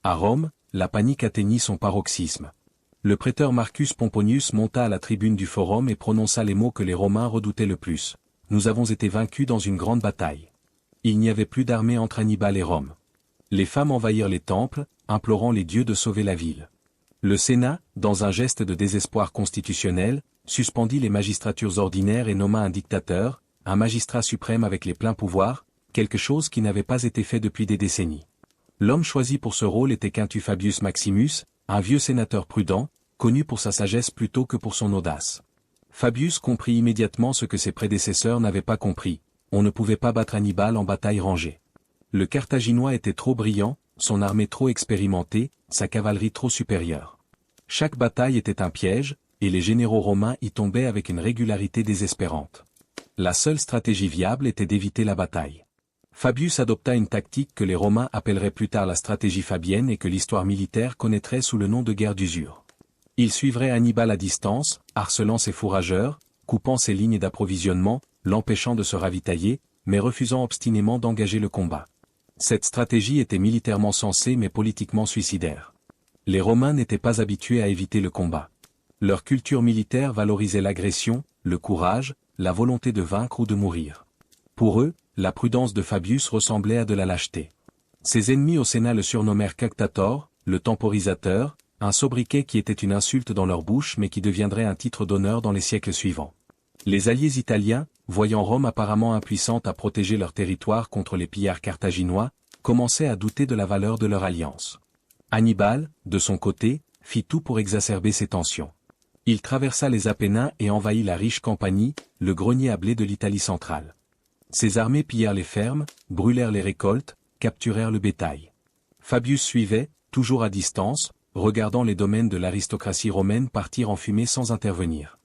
À Rome, la panique atteignit son paroxysme. Le préteur Marcus Pomponius monta à la tribune du forum et prononça les mots que les Romains redoutaient le plus. « Nous avons été vaincus dans une grande bataille. » Il n'y avait plus d'armée entre Hannibal et Rome. Les femmes envahirent les temples, implorant les dieux de sauver la ville. Le Sénat, dans un geste de désespoir constitutionnel, suspendit les magistratures ordinaires et nomma un dictateur, un magistrat suprême avec les pleins pouvoirs, quelque chose qui n'avait pas été fait depuis des décennies. L'homme choisi pour ce rôle était Quintus Fabius Maximus, un vieux sénateur prudent, connu pour sa sagesse plutôt que pour son audace. Fabius comprit immédiatement ce que ses prédécesseurs n'avaient pas compris, on ne pouvait pas battre Hannibal en bataille rangée. Le Carthaginois était trop brillant, son armée trop expérimentée, sa cavalerie trop supérieure. Chaque bataille était un piège, et les généraux romains y tombaient avec une régularité désespérante. La seule stratégie viable était d'éviter la bataille. Fabius adopta une tactique que les Romains appelleraient plus tard la stratégie fabienne et que l'histoire militaire connaîtrait sous le nom de guerre d'usure. Il suivrait Hannibal à distance, harcelant ses fourrageurs, coupant ses lignes d'approvisionnement, l'empêchant de se ravitailler, mais refusant obstinément d'engager le combat. Cette stratégie était militairement sensée mais politiquement suicidaire. Les Romains n'étaient pas habitués à éviter le combat. Leur culture militaire valorisait l'agression, le courage, la volonté de vaincre ou de mourir. Pour eux, la prudence de Fabius ressemblait à de la lâcheté. Ses ennemis au Sénat le surnommèrent Cunctator, le temporisateur, un sobriquet qui était une insulte dans leur bouche mais qui deviendrait un titre d'honneur dans les siècles suivants. Les alliés italiens, voyant Rome apparemment impuissante à protéger leur territoire contre les pillards carthaginois, commençaient à douter de la valeur de leur alliance. Hannibal, de son côté, fit tout pour exacerber ces tensions. Il traversa les Apennins et envahit la riche Campanie, le grenier à blé de l'Italie centrale. Ses armées pillèrent les fermes, brûlèrent les récoltes, capturèrent le bétail. Fabius suivait, toujours à distance, regardant les domaines de l'aristocratie romaine partir en fumée sans intervenir.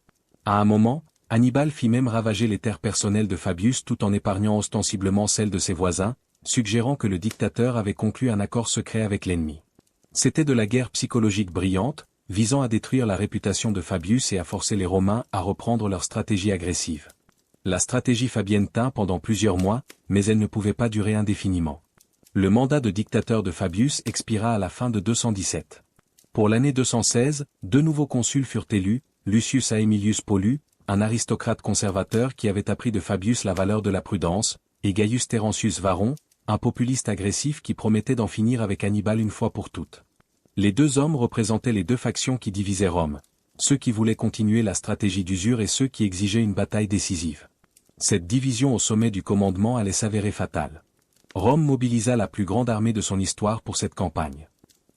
À un moment, Hannibal fit même ravager les terres personnelles de Fabius tout en épargnant ostensiblement celles de ses voisins, suggérant que le dictateur avait conclu un accord secret avec l'ennemi. C'était de la guerre psychologique brillante, visant à détruire la réputation de Fabius et à forcer les Romains à reprendre leur stratégie agressive. La stratégie fabienne tint pendant plusieurs mois, mais elle ne pouvait pas durer indéfiniment. Le mandat de dictateur de Fabius expira à la fin de 217. Pour l'année 216, 2 nouveaux consuls furent élus, Lucius Aemilius Paulus, un aristocrate conservateur qui avait appris de Fabius la valeur de la prudence, et Gaius Terentius Varron, un populiste agressif qui promettait d'en finir avec Hannibal une fois pour toutes. Les 2 hommes représentaient les 2 factions qui divisaient Rome, ceux qui voulaient continuer la stratégie d'usure et ceux qui exigeaient une bataille décisive. Cette division au sommet du commandement allait s'avérer fatale. Rome mobilisa la plus grande armée de son histoire pour cette campagne.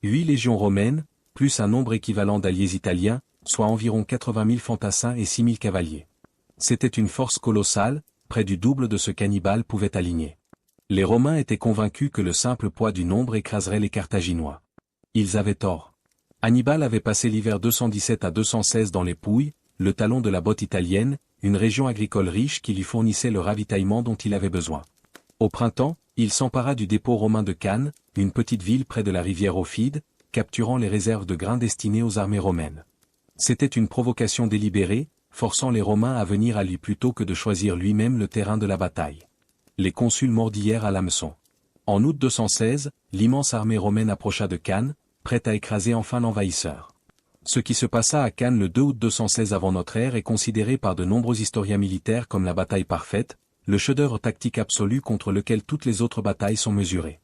8 légions romaines, plus un nombre équivalent d'alliés italiens, soit environ 80 000 fantassins et 6 000 cavaliers. C'était une force colossale, près du double de ce qu'Hannibal pouvait aligner. Les Romains étaient convaincus que le simple poids du nombre écraserait les Carthaginois. Ils avaient tort. Hannibal avait passé l'hiver 217 à 216 dans les Pouilles, le talon de la botte italienne, une région agricole riche qui lui fournissait le ravitaillement dont il avait besoin. Au printemps, il s'empara du dépôt romain de Cannes, une petite ville près de la rivière Ophide, capturant les réserves de grains destinées aux armées romaines. C'était une provocation délibérée, forçant les Romains à venir à lui plutôt que de choisir lui-même le terrain de la bataille. Les consuls mordillèrent à l'hameçon. En août 216, l'immense armée romaine approcha de Cannes, prête à écraser enfin l'envahisseur. Ce qui se passa à Cannes le 2 août 216 avant notre ère est considéré par de nombreux historiens militaires comme la bataille parfaite, le chef-d'œuvre tactique absolu contre lequel toutes les autres batailles sont mesurées.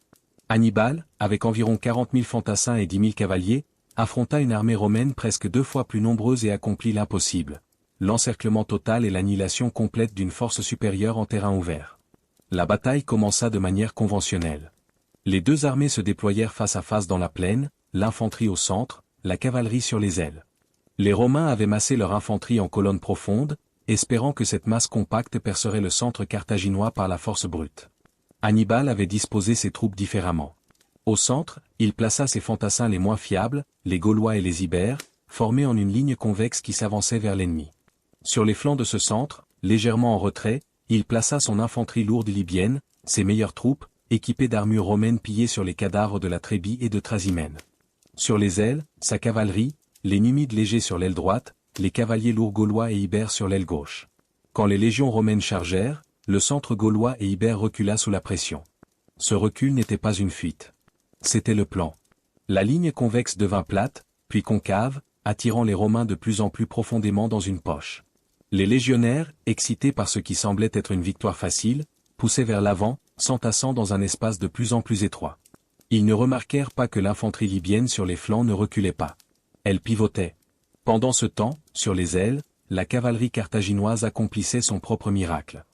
Hannibal, avec environ 40 000 fantassins et 10 000 cavaliers, affronta une armée romaine presque 2 fois plus nombreuse et accomplit l'impossible, l'encerclement total et l'annihilation complète d'une force supérieure en terrain ouvert. La bataille commença de manière conventionnelle. Les 2 armées se déployèrent face à face dans la plaine, l'infanterie au centre, la cavalerie sur les ailes. Les Romains avaient massé leur infanterie en colonne profonde, espérant que cette masse compacte percerait le centre carthaginois par la force brute. Hannibal avait disposé ses troupes différemment. Au centre, il plaça ses fantassins les moins fiables, les Gaulois et les Ibères, formés en une ligne convexe qui s'avançait vers l'ennemi. Sur les flancs de ce centre, légèrement en retrait, il plaça son infanterie lourde libyenne, ses meilleures troupes, équipées d'armures romaines pillées sur les cadavres de la Trébie et de Trasimène. Sur les ailes, sa cavalerie, les Numides légers sur l'aile droite, les cavaliers lourds gaulois et ibères sur l'aile gauche. Quand les légions romaines chargèrent, le centre gaulois et ibère recula sous la pression. Ce recul n'était pas une fuite. C'était le plan. La ligne convexe devint plate, puis concave, attirant les Romains de plus en plus profondément dans une poche. Les légionnaires, excités par ce qui semblait être une victoire facile, poussaient vers l'avant, s'entassant dans un espace de plus en plus étroit. Ils ne remarquèrent pas que l'infanterie libyenne sur les flancs ne reculait pas. Elle pivotait. Pendant ce temps, sur les ailes, la cavalerie carthaginoise accomplissait son propre miracle.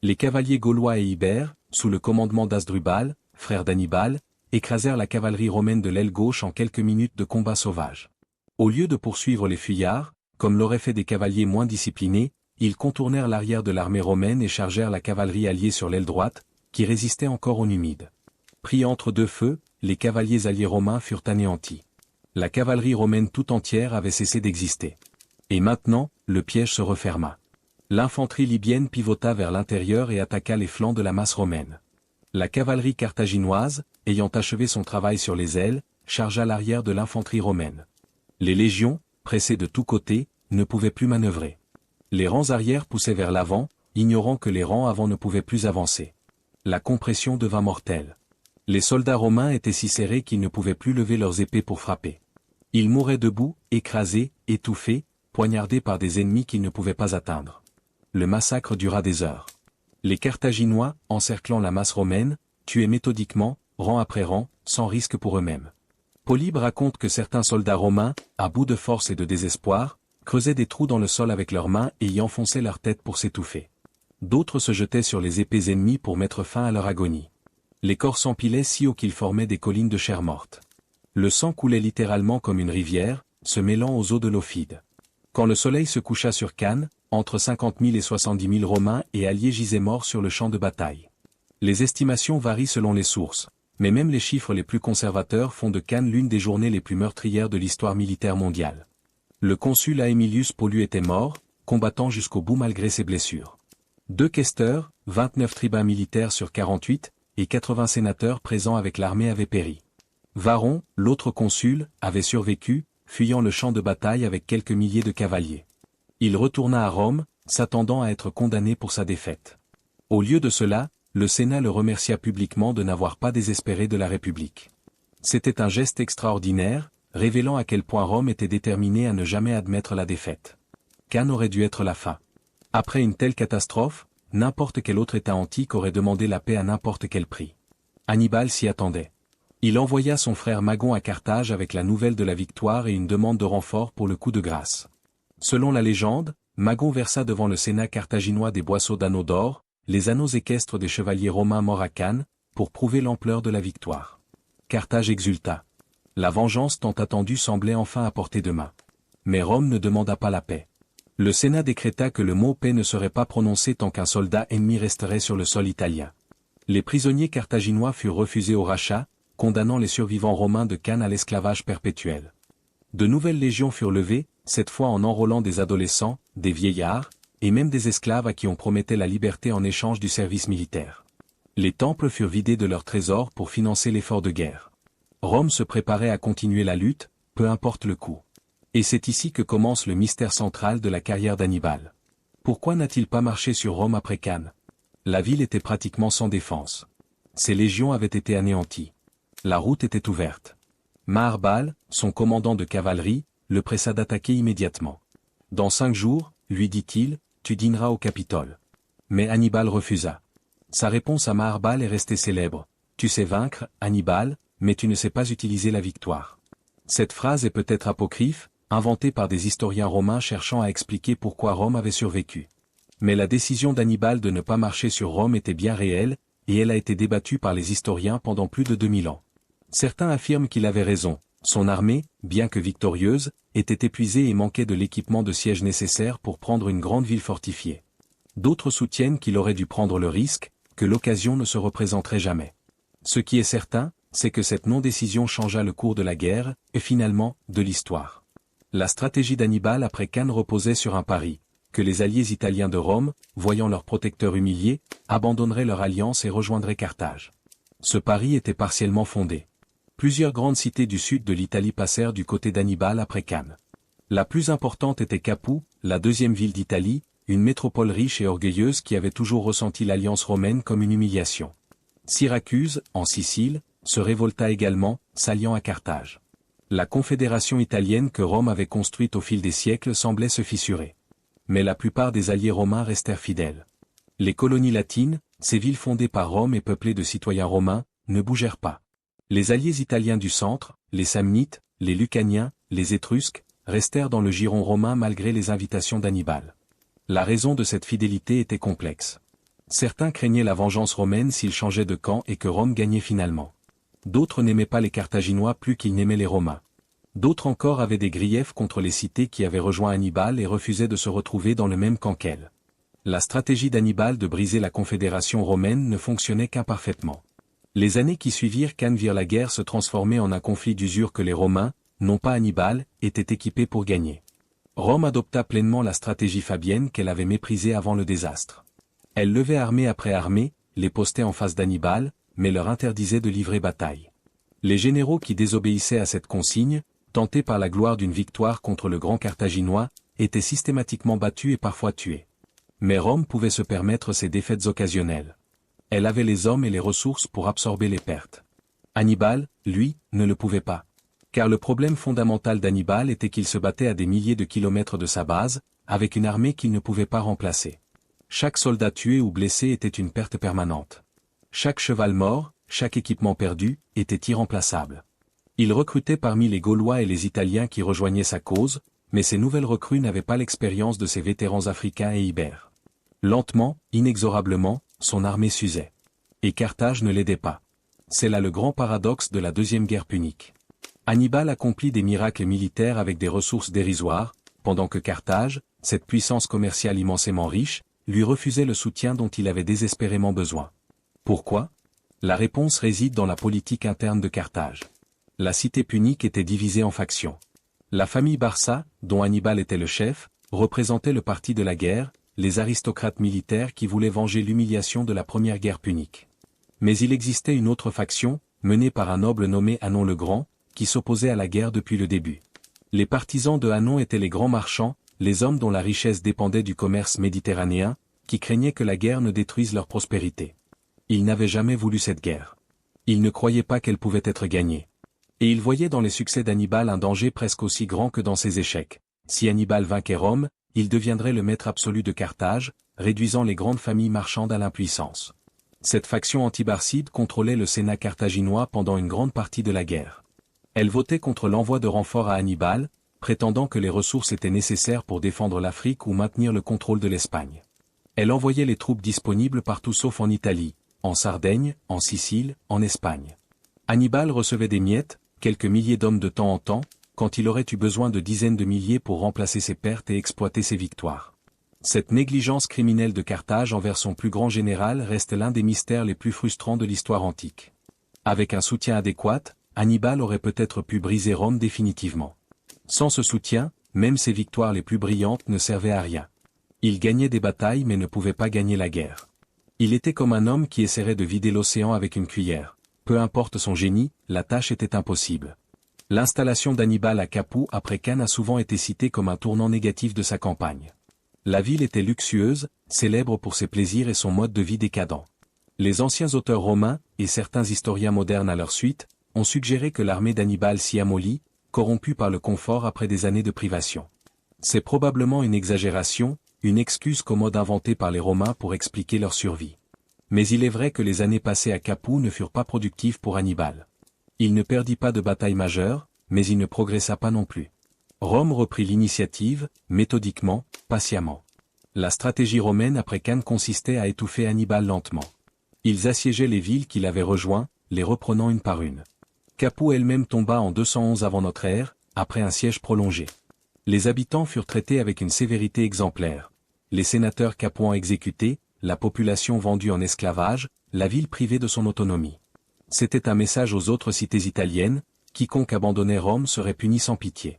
Les cavaliers gaulois et ibères, sous le commandement d'Asdrubal, frère d'Hannibal, écrasèrent la cavalerie romaine de l'aile gauche en quelques minutes de combat sauvage. Au lieu de poursuivre les fuyards, comme l'auraient fait des cavaliers moins disciplinés, ils contournèrent l'arrière de l'armée romaine et chargèrent la cavalerie alliée sur l'aile droite, qui résistait encore aux Numides. Pris entre deux feux, les cavaliers alliés romains furent anéantis. La cavalerie romaine tout entière avait cessé d'exister. Et maintenant, le piège se referma. L'infanterie libyenne pivota vers l'intérieur et attaqua les flancs de la masse romaine. La cavalerie carthaginoise, ayant achevé son travail sur les ailes, chargea l'arrière de l'infanterie romaine. Les légions, pressées de tous côtés, ne pouvaient plus manœuvrer. Les rangs arrière poussaient vers l'avant, ignorant que les rangs avant ne pouvaient plus avancer. La compression devint mortelle. Les soldats romains étaient si serrés qu'ils ne pouvaient plus lever leurs épées pour frapper. Ils mouraient debout, écrasés, étouffés, poignardés par des ennemis qu'ils ne pouvaient pas atteindre. Le massacre dura des heures. Les Carthaginois, encerclant la masse romaine, tuaient méthodiquement, rang après rang, sans risque pour eux-mêmes. Polybe raconte que certains soldats romains, à bout de force et de désespoir, creusaient des trous dans le sol avec leurs mains et y enfonçaient leur tête pour s'étouffer. D'autres se jetaient sur les épées ennemies pour mettre fin à leur agonie. Les corps s'empilaient si haut qu'ils formaient des collines de chair morte. Le sang coulait littéralement comme une rivière, se mêlant aux eaux de l'Ophide. Quand le soleil se coucha sur Cannes, entre 50 000 et 70 000 Romains et alliés gisaient morts sur le champ de bataille. Les estimations varient selon les sources, mais même les chiffres les plus conservateurs font de Cannes l'une des journées les plus meurtrières de l'histoire militaire mondiale. Le consul Aemilius Paulus était mort, combattant jusqu'au bout malgré ses blessures. 2 questeurs, 29 tribuns militaires sur 48, et 80 sénateurs présents avec l'armée avaient péri. Varron, l'autre consul, avait survécu, fuyant le champ de bataille avec quelques milliers de cavaliers. Il retourna à Rome, s'attendant à être condamné pour sa défaite. Au lieu de cela, le Sénat le remercia publiquement de n'avoir pas désespéré de la République. C'était un geste extraordinaire, révélant à quel point Rome était déterminée à ne jamais admettre la défaite. Cannes aurait dû être la fin. Après une telle catastrophe, n'importe quel autre État antique aurait demandé la paix à n'importe quel prix. Hannibal s'y attendait. Il envoya son frère Magon à Carthage avec la nouvelle de la victoire et une demande de renfort pour le coup de grâce. Selon la légende, Magon versa devant le Sénat carthaginois des boisseaux d'anneaux d'or, les anneaux équestres des chevaliers romains morts à Cannes, pour prouver l'ampleur de la victoire. Carthage exulta. La vengeance tant attendue semblait enfin à portée de main. Mais Rome ne demanda pas la paix. Le Sénat décréta que le mot paix ne serait pas prononcé tant qu'un soldat ennemi resterait sur le sol italien. Les prisonniers carthaginois furent refusés au rachat, condamnant les survivants romains de Cannes à l'esclavage perpétuel. De nouvelles légions furent levées, cette fois en enrôlant des adolescents, des vieillards, et même des esclaves à qui on promettait la liberté en échange du service militaire. Les temples furent vidés de leurs trésors pour financer l'effort de guerre. Rome se préparait à continuer la lutte, peu importe le coût. Et c'est ici que commence le mystère central de la carrière d'Hannibal. Pourquoi n'a-t-il pas marché sur Rome après Cannes? La ville était pratiquement sans défense. Ses légions avaient été anéanties. La route était ouverte. Maharbal, son commandant de cavalerie, le pressa d'attaquer immédiatement. Dans 5 jours, lui dit-il, tu dîneras au Capitole. Mais Hannibal refusa. Sa réponse à Maharbal est restée célèbre. Tu sais vaincre, Hannibal, mais tu ne sais pas utiliser la victoire. Cette phrase est peut-être apocryphe, inventée par des historiens romains cherchant à expliquer pourquoi Rome avait survécu. Mais la décision d'Hannibal de ne pas marcher sur Rome était bien réelle, et elle a été débattue par les historiens pendant plus de 2000 ans. Certains affirment qu'il avait raison. Son armée, bien que victorieuse, était épuisée et manquait de l'équipement de siège nécessaire pour prendre une grande ville fortifiée. D'autres soutiennent qu'il aurait dû prendre le risque, que l'occasion ne se représenterait jamais. Ce qui est certain, c'est que cette non-décision changea le cours de la guerre, et finalement, de l'histoire. La stratégie d'Hannibal après Cannes reposait sur un pari, que les alliés italiens de Rome, voyant leur protecteur humilié, abandonneraient leur alliance et rejoindraient Carthage. Ce pari était partiellement fondé. Plusieurs grandes cités du sud de l'Italie passèrent du côté d'Hannibal après Cannes. La plus importante était Capoue, la deuxième ville d'Italie, une métropole riche et orgueilleuse qui avait toujours ressenti l'alliance romaine comme une humiliation. Syracuse, en Sicile, se révolta également, s'alliant à Carthage. La confédération italienne que Rome avait construite au fil des siècles semblait se fissurer. Mais la plupart des alliés romains restèrent fidèles. Les colonies latines, ces villes fondées par Rome et peuplées de citoyens romains, ne bougèrent pas. Les alliés italiens du centre, les Samnites, les Lucaniens, les Étrusques, restèrent dans le giron romain malgré les invitations d'Hannibal. La raison de cette fidélité était complexe. Certains craignaient la vengeance romaine s'ils changeaient de camp et que Rome gagnait finalement. D'autres n'aimaient pas les Carthaginois plus qu'ils n'aimaient les Romains. D'autres encore avaient des griefs contre les cités qui avaient rejoint Hannibal et refusaient de se retrouver dans le même camp qu'elles. La stratégie d'Hannibal de briser la confédération romaine ne fonctionnait qu'imparfaitement. Les années qui suivirent Cannes virent la guerre se transformer en un conflit d'usure que les Romains, non pas Hannibal, étaient équipés pour gagner. Rome adopta pleinement la stratégie fabienne qu'elle avait méprisée avant le désastre. Elle levait armée après armée, les postait en face d'Hannibal, mais leur interdisait de livrer bataille. Les généraux qui désobéissaient à cette consigne, tentés par la gloire d'une victoire contre le grand Carthaginois, étaient systématiquement battus et parfois tués. Mais Rome pouvait se permettre ces défaites occasionnelles. Elle avait les hommes et les ressources pour absorber les pertes. Hannibal, lui, ne le pouvait pas. Car le problème fondamental d'Hannibal était qu'il se battait à des milliers de kilomètres de sa base, avec une armée qu'il ne pouvait pas remplacer. Chaque soldat tué ou blessé était une perte permanente. Chaque cheval mort, chaque équipement perdu, était irremplaçable. Il recrutait parmi les Gaulois et les Italiens qui rejoignaient sa cause, mais ces nouvelles recrues n'avaient pas l'expérience de ces vétérans africains et ibères. Lentement, inexorablement, son armée s'usait. Et Carthage ne l'aidait pas. C'est là le grand paradoxe de la deuxième guerre punique. Hannibal accomplit des miracles militaires avec des ressources dérisoires, pendant que Carthage, cette puissance commerciale immensément riche, lui refusait le soutien dont il avait désespérément besoin. Pourquoi? La réponse réside dans la politique interne de Carthage. La cité punique était divisée en factions. La famille Barca, dont Hannibal était le chef, représentait le parti de la guerre, les aristocrates militaires qui voulaient venger l'humiliation de la première guerre punique. Mais il existait une autre faction, menée par un noble nommé Hannon le Grand, qui s'opposait à la guerre depuis le début. Les partisans de Hannon étaient les grands marchands, les hommes dont la richesse dépendait du commerce méditerranéen, qui craignaient que la guerre ne détruise leur prospérité. Ils n'avaient jamais voulu cette guerre. Ils ne croyaient pas qu'elle pouvait être gagnée. Et ils voyaient dans les succès d'Hannibal un danger presque aussi grand que dans ses échecs. Si Hannibal vainquait Rome, il deviendrait le maître absolu de Carthage, réduisant les grandes familles marchandes à l'impuissance. Cette faction anti-barcide contrôlait le Sénat carthaginois pendant une grande partie de la guerre. Elle votait contre l'envoi de renforts à Hannibal, prétendant que les ressources étaient nécessaires pour défendre l'Afrique ou maintenir le contrôle de l'Espagne. Elle envoyait les troupes disponibles partout sauf en Italie, en Sardaigne, en Sicile, en Espagne. Hannibal recevait des miettes, quelques milliers d'hommes de temps en temps, quand il aurait eu besoin de dizaines de milliers pour remplacer ses pertes et exploiter ses victoires. Cette négligence criminelle de Carthage envers son plus grand général reste l'un des mystères les plus frustrants de l'histoire antique. Avec un soutien adéquat, Hannibal aurait peut-être pu briser Rome définitivement. Sans ce soutien, même ses victoires les plus brillantes ne servaient à rien. Il gagnait des batailles mais ne pouvait pas gagner la guerre. Il était comme un homme qui essaierait de vider l'océan avec une cuillère. Peu importe son génie, la tâche était impossible. L'installation d'Hannibal à Capoue après Cannes a souvent été citée comme un tournant négatif de sa campagne. La ville était luxueuse, célèbre pour ses plaisirs et son mode de vie décadent. Les anciens auteurs romains, et certains historiens modernes à leur suite, ont suggéré que l'armée d'Hannibal s'y amollit, corrompue par le confort après des années de privation. C'est probablement une exagération, une excuse commode inventée par les Romains pour expliquer leur survie. Mais il est vrai que les années passées à Capoue ne furent pas productives pour Hannibal. Il ne perdit pas de bataille majeure, mais il ne progressa pas non plus. Rome reprit l'initiative, méthodiquement, patiemment. La stratégie romaine après Cannes consistait à étouffer Hannibal lentement. Ils assiégeaient les villes qu'il avait rejoints, les reprenant une par une. Capoue elle-même tomba en 211 avant notre ère, après un siège prolongé. Les habitants furent traités avec une sévérité exemplaire. Les sénateurs capouans exécutés, la population vendue en esclavage, la ville privée de son autonomie. C'était un message aux autres cités italiennes, quiconque abandonnait Rome serait puni sans pitié.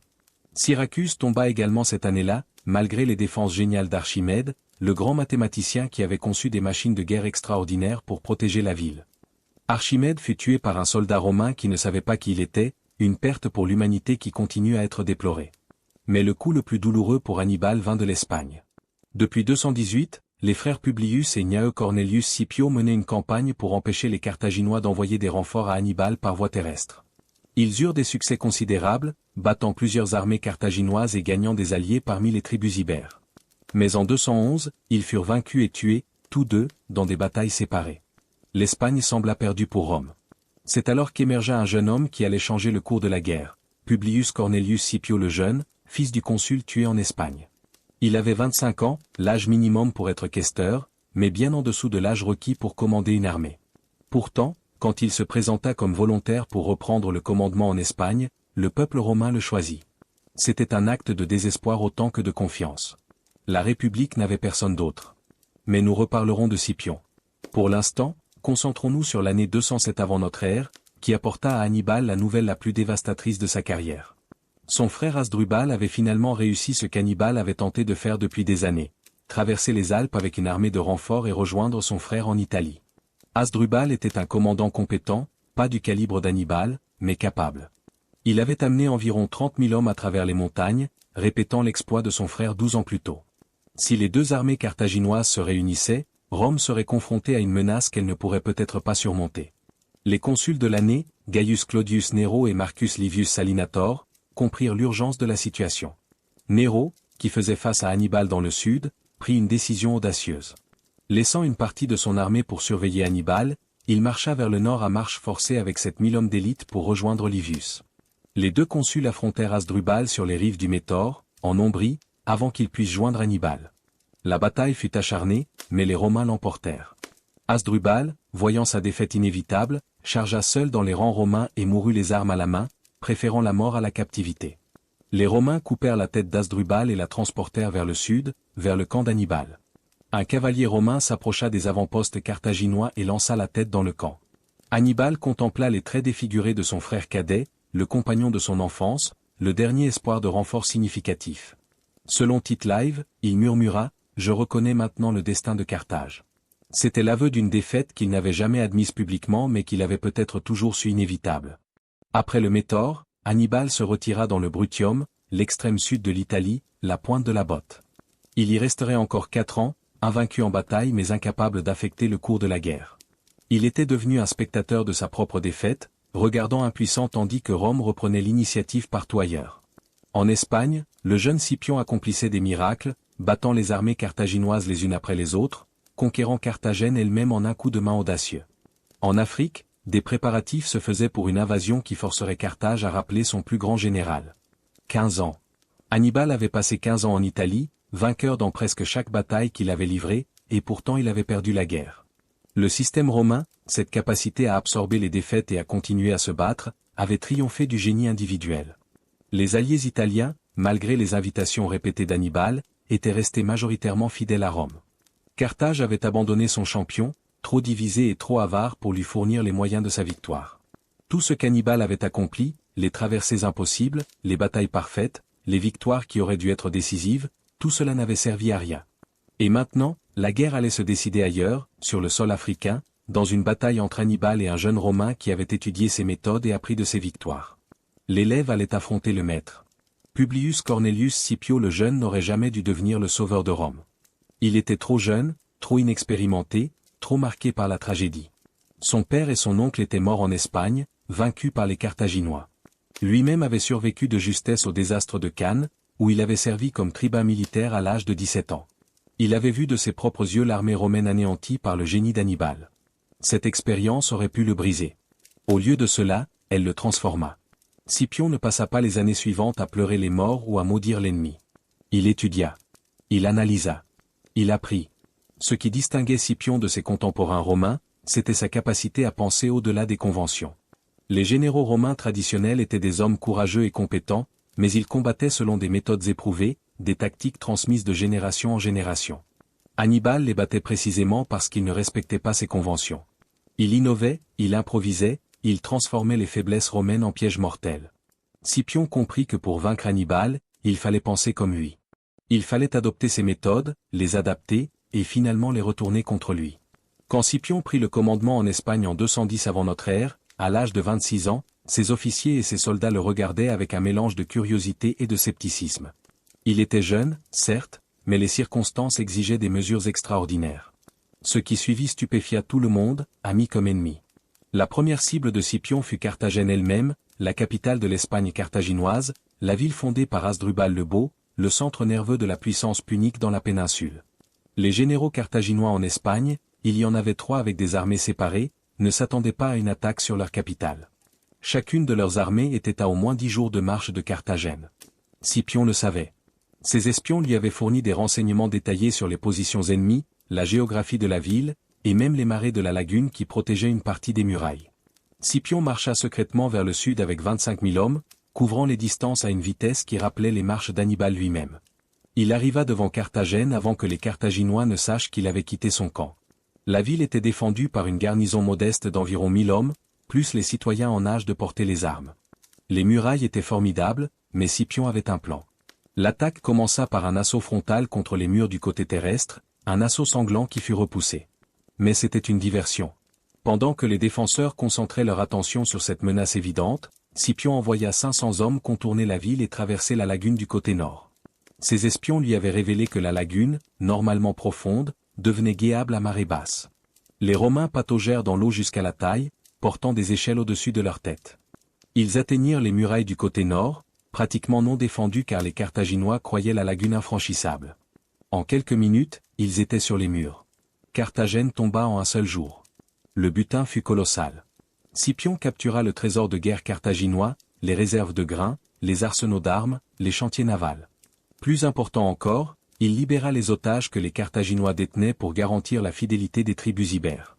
Syracuse tomba également cette année-là, malgré les défenses géniales d'Archimède, le grand mathématicien qui avait conçu des machines de guerre extraordinaires pour protéger la ville. Archimède fut tué par un soldat romain qui ne savait pas qui il était, une perte pour l'humanité qui continue à être déplorée. Mais le coup le plus douloureux pour Hannibal vint de l'Espagne. Depuis 218, les frères Publius et Gnaeu Cornelius Scipio menaient une campagne pour empêcher les Carthaginois d'envoyer des renforts à Hannibal par voie terrestre. Ils eurent des succès considérables, battant plusieurs armées carthaginoises et gagnant des alliés parmi les tribus ibères. Mais en 211, ils furent vaincus et tués, tous deux, dans des batailles séparées. L'Espagne sembla perdue pour Rome. C'est alors qu'émergea un jeune homme qui allait changer le cours de la guerre, Publius Cornelius Scipio le Jeune, fils du consul tué en Espagne. Il avait 25 ans, l'âge minimum pour être questeur, mais bien en dessous de l'âge requis pour commander une armée. Pourtant, quand il se présenta comme volontaire pour reprendre le commandement en Espagne, le peuple romain le choisit. C'était un acte de désespoir autant que de confiance. La République n'avait personne d'autre. Mais nous reparlerons de Scipion. Pour l'instant, concentrons-nous sur l'année 207 avant notre ère, qui apporta à Hannibal la nouvelle la plus dévastatrice de sa carrière. Son frère Hasdrubal avait finalement réussi ce qu'Hannibal avait tenté de faire depuis des années, traverser les Alpes avec une armée de renforts et rejoindre son frère en Italie. Hasdrubal était un commandant compétent, pas du calibre d'Hannibal, mais capable. Il avait amené environ 30 000 hommes à travers les montagnes, répétant l'exploit de son frère 12 ans plus tôt. Si les deux armées carthaginoises se réunissaient, Rome serait confrontée à une menace qu'elle ne pourrait peut-être pas surmonter. Les consuls de l'année, Gaius Claudius Nero et Marcus Livius Salinator, comprirent l'urgence de la situation. Nero, qui faisait face à Hannibal dans le sud, prit une décision audacieuse. Laissant une partie de son armée pour surveiller Hannibal, il marcha vers le nord à marche forcée avec 7000 hommes d'élite pour rejoindre Livius. Les deux consuls affrontèrent Hasdrubal sur les rives du Métaure, en Ombrie, avant qu'il puisse joindre Hannibal. La bataille fut acharnée, mais les Romains l'emportèrent. Hasdrubal, voyant sa défaite inévitable, chargea seul dans les rangs romains et mourut les armes à la main, préférant la mort à la captivité. Les Romains coupèrent la tête d'Hasdrubal et la transportèrent vers le sud, vers le camp d'Hannibal. Un cavalier romain s'approcha des avant-postes carthaginois et lança la tête dans le camp. Hannibal contempla les traits défigurés de son frère cadet, le compagnon de son enfance, le dernier espoir de renfort significatif. Selon Tite Live, il murmura « Je reconnais maintenant le destin de Carthage ». C'était l'aveu d'une défaite qu'il n'avait jamais admise publiquement mais qu'il avait peut-être toujours su inévitable. Après le Métaure, Hannibal se retira dans le Bruttium, l'extrême sud de l'Italie, la pointe de la botte. Il y resterait encore 4 ans, invaincu en bataille mais incapable d'affecter le cours de la guerre. Il était devenu un spectateur de sa propre défaite, regardant impuissant tandis que Rome reprenait l'initiative partout ailleurs. En Espagne, le jeune Scipion accomplissait des miracles, battant les armées carthaginoises les unes après les autres, conquérant Carthagène elle-même en un coup de main audacieux. En Afrique, des préparatifs se faisaient pour une invasion qui forcerait Carthage à rappeler son plus grand général. 15 ans. Hannibal avait passé 15 ans en Italie, vainqueur dans presque chaque bataille qu'il avait livrée, et pourtant il avait perdu la guerre. Le système romain, cette capacité à absorber les défaites et à continuer à se battre, avait triomphé du génie individuel. Les alliés italiens, malgré les invitations répétées d'Hannibal, étaient restés majoritairement fidèles à Rome. Carthage avait abandonné son champion, trop divisé et trop avare pour lui fournir les moyens de sa victoire. Tout ce qu'Hannibal avait accompli, les traversées impossibles, les batailles parfaites, les victoires qui auraient dû être décisives, tout cela n'avait servi à rien. Et maintenant, la guerre allait se décider ailleurs, sur le sol africain, dans une bataille entre Hannibal et un jeune Romain qui avait étudié ses méthodes et appris de ses victoires. L'élève allait affronter le maître. Publius Cornelius Scipio le Jeune n'aurait jamais dû devenir le sauveur de Rome. Il était trop jeune, trop inexpérimenté, trop marqué par la tragédie. Son père et son oncle étaient morts en Espagne, vaincus par les Carthaginois. Lui-même avait survécu de justesse au désastre de Cannes, où il avait servi comme tribun militaire à l'âge de 17 ans. Il avait vu de ses propres yeux l'armée romaine anéantie par le génie d'Hannibal. Cette expérience aurait pu le briser. Au lieu de cela, elle le transforma. Scipion ne passa pas les années suivantes à pleurer les morts ou à maudire l'ennemi. Il étudia. Il analysa. Il apprit. Ce qui distinguait Scipion de ses contemporains romains, c'était sa capacité à penser au-delà des conventions. Les généraux romains traditionnels étaient des hommes courageux et compétents, mais ils combattaient selon des méthodes éprouvées, des tactiques transmises de génération en génération. Hannibal les battait précisément parce qu'il ne respectait pas ces conventions. Il innovait, il improvisait, il transformait les faiblesses romaines en pièges mortels. Scipion comprit que pour vaincre Hannibal, il fallait penser comme lui. Il fallait adopter ses méthodes, les adapter, et finalement les retourner contre lui. Quand Scipion prit le commandement en Espagne en 210 avant notre ère, à l'âge de 26 ans, ses officiers et ses soldats le regardaient avec un mélange de curiosité et de scepticisme. Il était jeune, certes, mais les circonstances exigeaient des mesures extraordinaires. Ce qui suivit stupéfia tout le monde, amis comme ennemis. La première cible de Scipion fut Carthagène elle-même, la capitale de l'Espagne carthaginoise, la ville fondée par Hasdrubal le Beau, le centre nerveux de la puissance punique dans la péninsule. Les généraux carthaginois en Espagne, il y en avait 3 avec des armées séparées, ne s'attendaient pas à une attaque sur leur capitale. Chacune de leurs armées était à au moins 10 jours de marche de Carthagène. Scipion le savait. Ses espions lui avaient fourni des renseignements détaillés sur les positions ennemies, la géographie de la ville, et même les marais de la lagune qui protégeaient une partie des murailles. Scipion marcha secrètement vers le sud avec 25 000 hommes, couvrant les distances à une vitesse qui rappelait les marches d'Hannibal lui-même. Il arriva devant Carthagène avant que les Carthaginois ne sachent qu'il avait quitté son camp. La ville était défendue par une garnison modeste d'environ 1000 hommes, plus les citoyens en âge de porter les armes. Les murailles étaient formidables, mais Scipion avait un plan. L'attaque commença par un assaut frontal contre les murs du côté terrestre, un assaut sanglant qui fut repoussé. Mais c'était une diversion. Pendant que les défenseurs concentraient leur attention sur cette menace évidente, Scipion envoya 500 hommes contourner la ville et traverser la lagune du côté nord. Ces espions lui avaient révélé que la lagune, normalement profonde, devenait guéable à marée basse. Les Romains pataugèrent dans l'eau jusqu'à la taille, portant des échelles au-dessus de leur tête. Ils atteignirent les murailles du côté nord, pratiquement non défendues car les Carthaginois croyaient la lagune infranchissable. En quelques minutes, ils étaient sur les murs. Carthagène tomba en un seul jour. Le butin fut colossal. Scipion captura le trésor de guerre carthaginois, les réserves de grains, les arsenaux d'armes, les chantiers navals. Plus important encore, il libéra les otages que les Carthaginois détenaient pour garantir la fidélité des tribus ibères.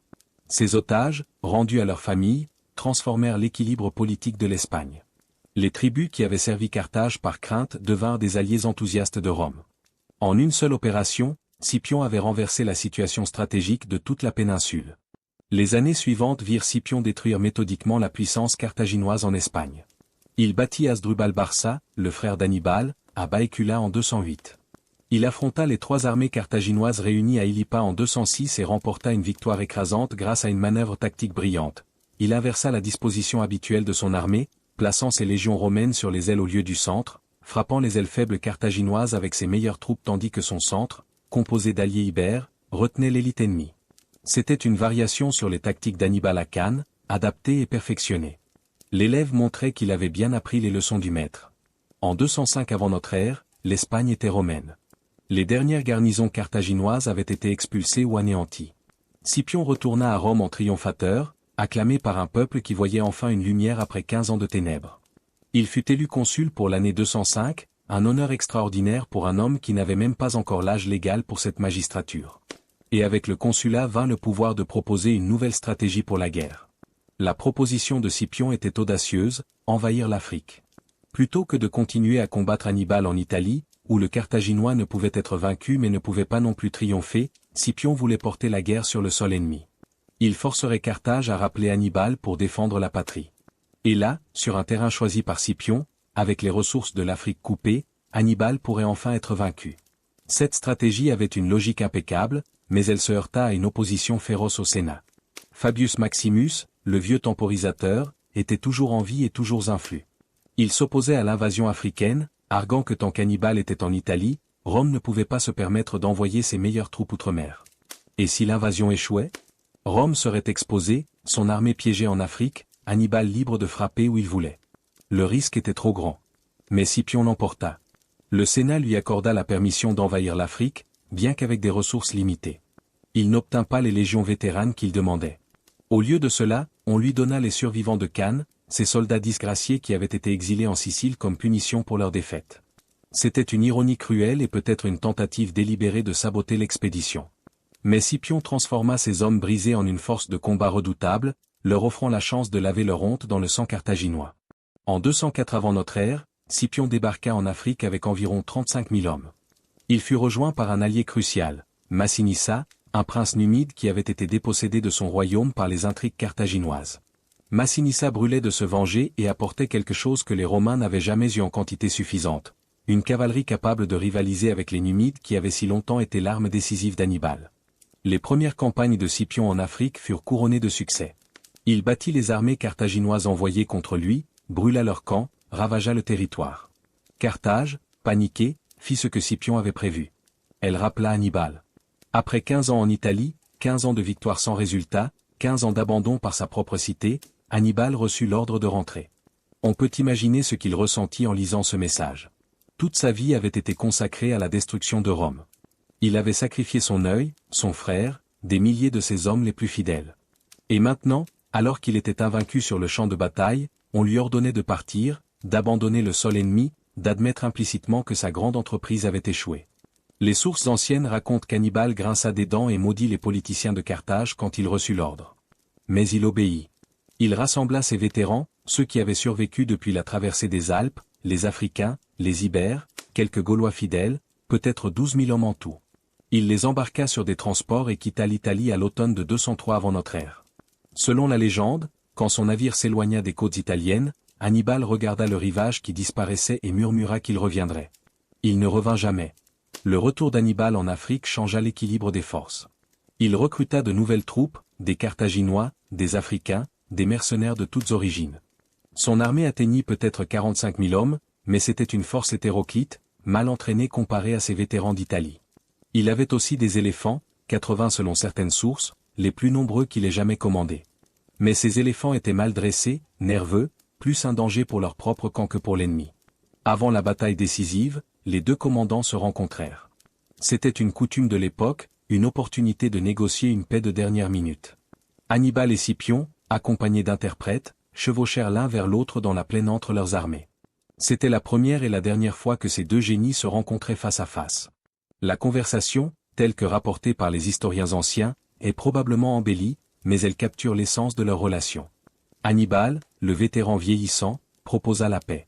Ces otages, rendus à leurs familles, transformèrent l'équilibre politique de l'Espagne. Les tribus qui avaient servi Carthage par crainte devinrent des alliés enthousiastes de Rome. En une seule opération, Scipion avait renversé la situation stratégique de toute la péninsule. Les années suivantes virent Scipion détruire méthodiquement la puissance carthaginoise en Espagne. Il battit Hasdrubal Barca, le frère d'Hannibal, à Baecula en 208. Il affronta les 3 armées carthaginoises réunies à Ilipa en 206 et remporta une victoire écrasante grâce à une manœuvre tactique brillante. Il inversa la disposition habituelle de son armée, plaçant ses légions romaines sur les ailes au lieu du centre, frappant les ailes faibles carthaginoises avec ses meilleures troupes tandis que son centre, composé d'alliés ibères, retenait l'élite ennemie. C'était une variation sur les tactiques d'Hannibal à Cannes, adaptée et perfectionnée. L'élève montrait qu'il avait bien appris les leçons du maître. En 205 avant notre ère, l'Espagne était romaine. Les dernières garnisons carthaginoises avaient été expulsées ou anéanties. Scipion retourna à Rome en triomphateur, acclamé par un peuple qui voyait enfin une lumière après 15 ans de ténèbres. Il fut élu consul pour l'année 205, un honneur extraordinaire pour un homme qui n'avait même pas encore l'âge légal pour cette magistrature. Et avec le consulat vint le pouvoir de proposer une nouvelle stratégie pour la guerre. La proposition de Scipion était audacieuse, envahir l'Afrique. Plutôt que de continuer à combattre Hannibal en Italie, où le Carthaginois ne pouvait être vaincu mais ne pouvait pas non plus triompher, Scipion voulait porter la guerre sur le sol ennemi. Il forcerait Carthage à rappeler Hannibal pour défendre la patrie. Et là, sur un terrain choisi par Scipion, avec les ressources de l'Afrique coupées, Hannibal pourrait enfin être vaincu. Cette stratégie avait une logique impeccable, mais elle se heurta à une opposition féroce au Sénat. Fabius Maximus, le vieux temporisateur, était toujours en vie et toujours influx. Il s'opposait à l'invasion africaine, arguant que tant qu'Hannibal était en Italie, Rome ne pouvait pas se permettre d'envoyer ses meilleures troupes outre-mer. Et si l'invasion échouait? Rome serait exposée, son armée piégée en Afrique, Hannibal libre de frapper où il voulait. Le risque était trop grand. Mais Scipion l'emporta. Le Sénat lui accorda la permission d'envahir l'Afrique, bien qu'avec des ressources limitées. Il n'obtint pas les légions vétéranes qu'il demandait. Au lieu de cela, on lui donna les survivants de Cannes, ces soldats disgraciés qui avaient été exilés en Sicile comme punition pour leur défaite. C'était une ironie cruelle et peut-être une tentative délibérée de saboter l'expédition. Mais Scipion transforma ces hommes brisés en une force de combat redoutable, leur offrant la chance de laver leur honte dans le sang carthaginois. En 204 avant notre ère, Scipion débarqua en Afrique avec environ 35 000 hommes. Il fut rejoint par un allié crucial, Massinissa, un prince numide qui avait été dépossédé de son royaume par les intrigues carthaginoises. Massinissa brûlait de se venger et apportait quelque chose que les Romains n'avaient jamais eu en quantité suffisante, une cavalerie capable de rivaliser avec les Numides qui avaient si longtemps été l'arme décisive d'Hannibal. Les premières campagnes de Scipion en Afrique furent couronnées de succès. Il battit les armées carthaginoises envoyées contre lui, brûla leur camp, ravagea le territoire. Carthage, paniquée, fit ce que Scipion avait prévu. Elle rappela Hannibal. Après 15 ans en Italie, 15 ans de victoires sans résultat, 15 ans d'abandon par sa propre cité, Hannibal reçut l'ordre de rentrer. On peut imaginer ce qu'il ressentit en lisant ce message. Toute sa vie avait été consacrée à la destruction de Rome. Il avait sacrifié son œil, son frère, des milliers de ses hommes les plus fidèles. Et maintenant, alors qu'il était invaincu sur le champ de bataille, on lui ordonnait de partir, d'abandonner le sol ennemi, d'admettre implicitement que sa grande entreprise avait échoué. Les sources anciennes racontent qu'Hannibal grinça des dents et maudit les politiciens de Carthage quand il reçut l'ordre. Mais il obéit. Il rassembla ses vétérans, ceux qui avaient survécu depuis la traversée des Alpes, les Africains, les Ibères, quelques Gaulois fidèles, peut-être 12 000 hommes en tout. Il les embarqua sur des transports et quitta l'Italie à l'automne de 203 avant notre ère. Selon la légende, quand son navire s'éloigna des côtes italiennes, Hannibal regarda le rivage qui disparaissait et murmura qu'il reviendrait. Il ne revint jamais. Le retour d'Hannibal en Afrique changea l'équilibre des forces. Il recruta de nouvelles troupes, des Carthaginois, des Africains, des mercenaires de toutes origines. Son armée atteignit peut-être 45 000 hommes, mais c'était une force hétéroclite, mal entraînée comparée à ses vétérans d'Italie. Il avait aussi des éléphants, 80 selon certaines sources, les plus nombreux qu'il ait jamais commandés. Mais ces éléphants étaient mal dressés, nerveux, plus un danger pour leur propre camp que pour l'ennemi. Avant la bataille décisive, les deux commandants se rencontrèrent. C'était une coutume de l'époque, une opportunité de négocier une paix de dernière minute. Hannibal et Scipion, accompagnés d'interprètes, chevauchèrent l'un vers l'autre dans la plaine entre leurs armées. C'était la première et la dernière fois que ces deux génies se rencontraient face à face. La conversation, telle que rapportée par les historiens anciens, est probablement embellie, mais elle capture l'essence de leur relation. Hannibal, le vétéran vieillissant, proposa la paix.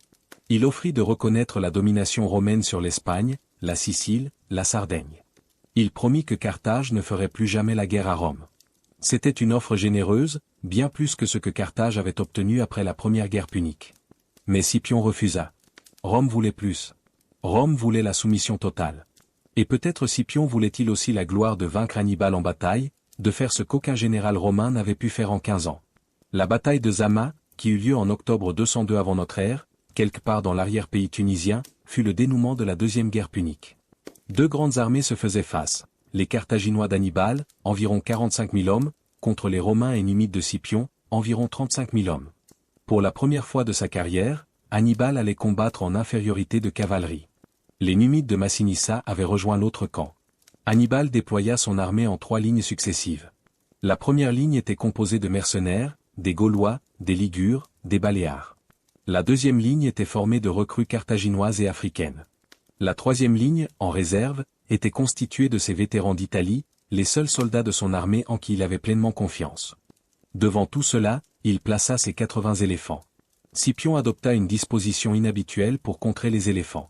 Il offrit de reconnaître la domination romaine sur l'Espagne, la Sicile, la Sardaigne. Il promit que Carthage ne ferait plus jamais la guerre à Rome. C'était une offre généreuse, bien plus que ce que Carthage avait obtenu après la première guerre punique. Mais Scipion refusa. Rome voulait plus. Rome voulait la soumission totale. Et peut-être Scipion voulait-il aussi la gloire de vaincre Hannibal en bataille, de faire ce qu'aucun général romain n'avait pu faire en 15 ans. La bataille de Zama, qui eut lieu en octobre 202 avant notre ère, quelque part dans l'arrière-pays tunisien, fut le dénouement de la deuxième guerre punique. Deux grandes armées se faisaient face, les Carthaginois d'Hannibal, environ 45 000 hommes, contre les Romains et Numides de Scipion, environ 35 000 hommes. Pour la première fois de sa carrière, Hannibal allait combattre en infériorité de cavalerie. Les Numides de Massinissa avaient rejoint l'autre camp. Hannibal déploya son armée en 3 lignes successives. La première ligne était composée de mercenaires, des Gaulois, des Ligures, des Baléares. La deuxième ligne était formée de recrues carthaginoises et africaines. La troisième ligne, en réserve, était constituée de ses vétérans d'Italie, les seuls soldats de son armée en qui il avait pleinement confiance. Devant tout cela, il plaça ses 80 éléphants. Scipion adopta une disposition inhabituelle pour contrer les éléphants.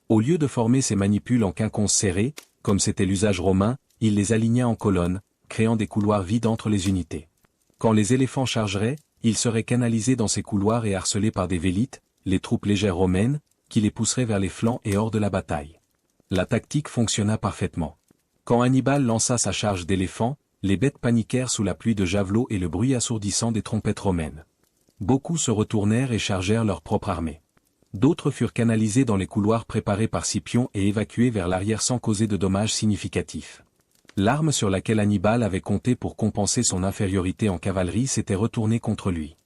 Au lieu de former ces manipules en quinconces serrés, comme c'était l'usage romain, il les aligna en colonnes, créant des couloirs vides entre les unités. Quand les éléphants chargeraient, ils seraient canalisés dans ces couloirs et harcelés par des vélites, les troupes légères romaines, qui les pousseraient vers les flancs et hors de la bataille. La tactique fonctionna parfaitement. Quand Hannibal lança sa charge d'éléphants, les bêtes paniquèrent sous la pluie de javelots et le bruit assourdissant des trompettes romaines. Beaucoup se retournèrent et chargèrent leur propre armée. D'autres furent canalisés dans les couloirs préparés par Scipion et évacués vers l'arrière sans causer de dommages significatifs. L'arme sur laquelle Hannibal avait compté pour compenser son infériorité en cavalerie s'était retournée contre lui.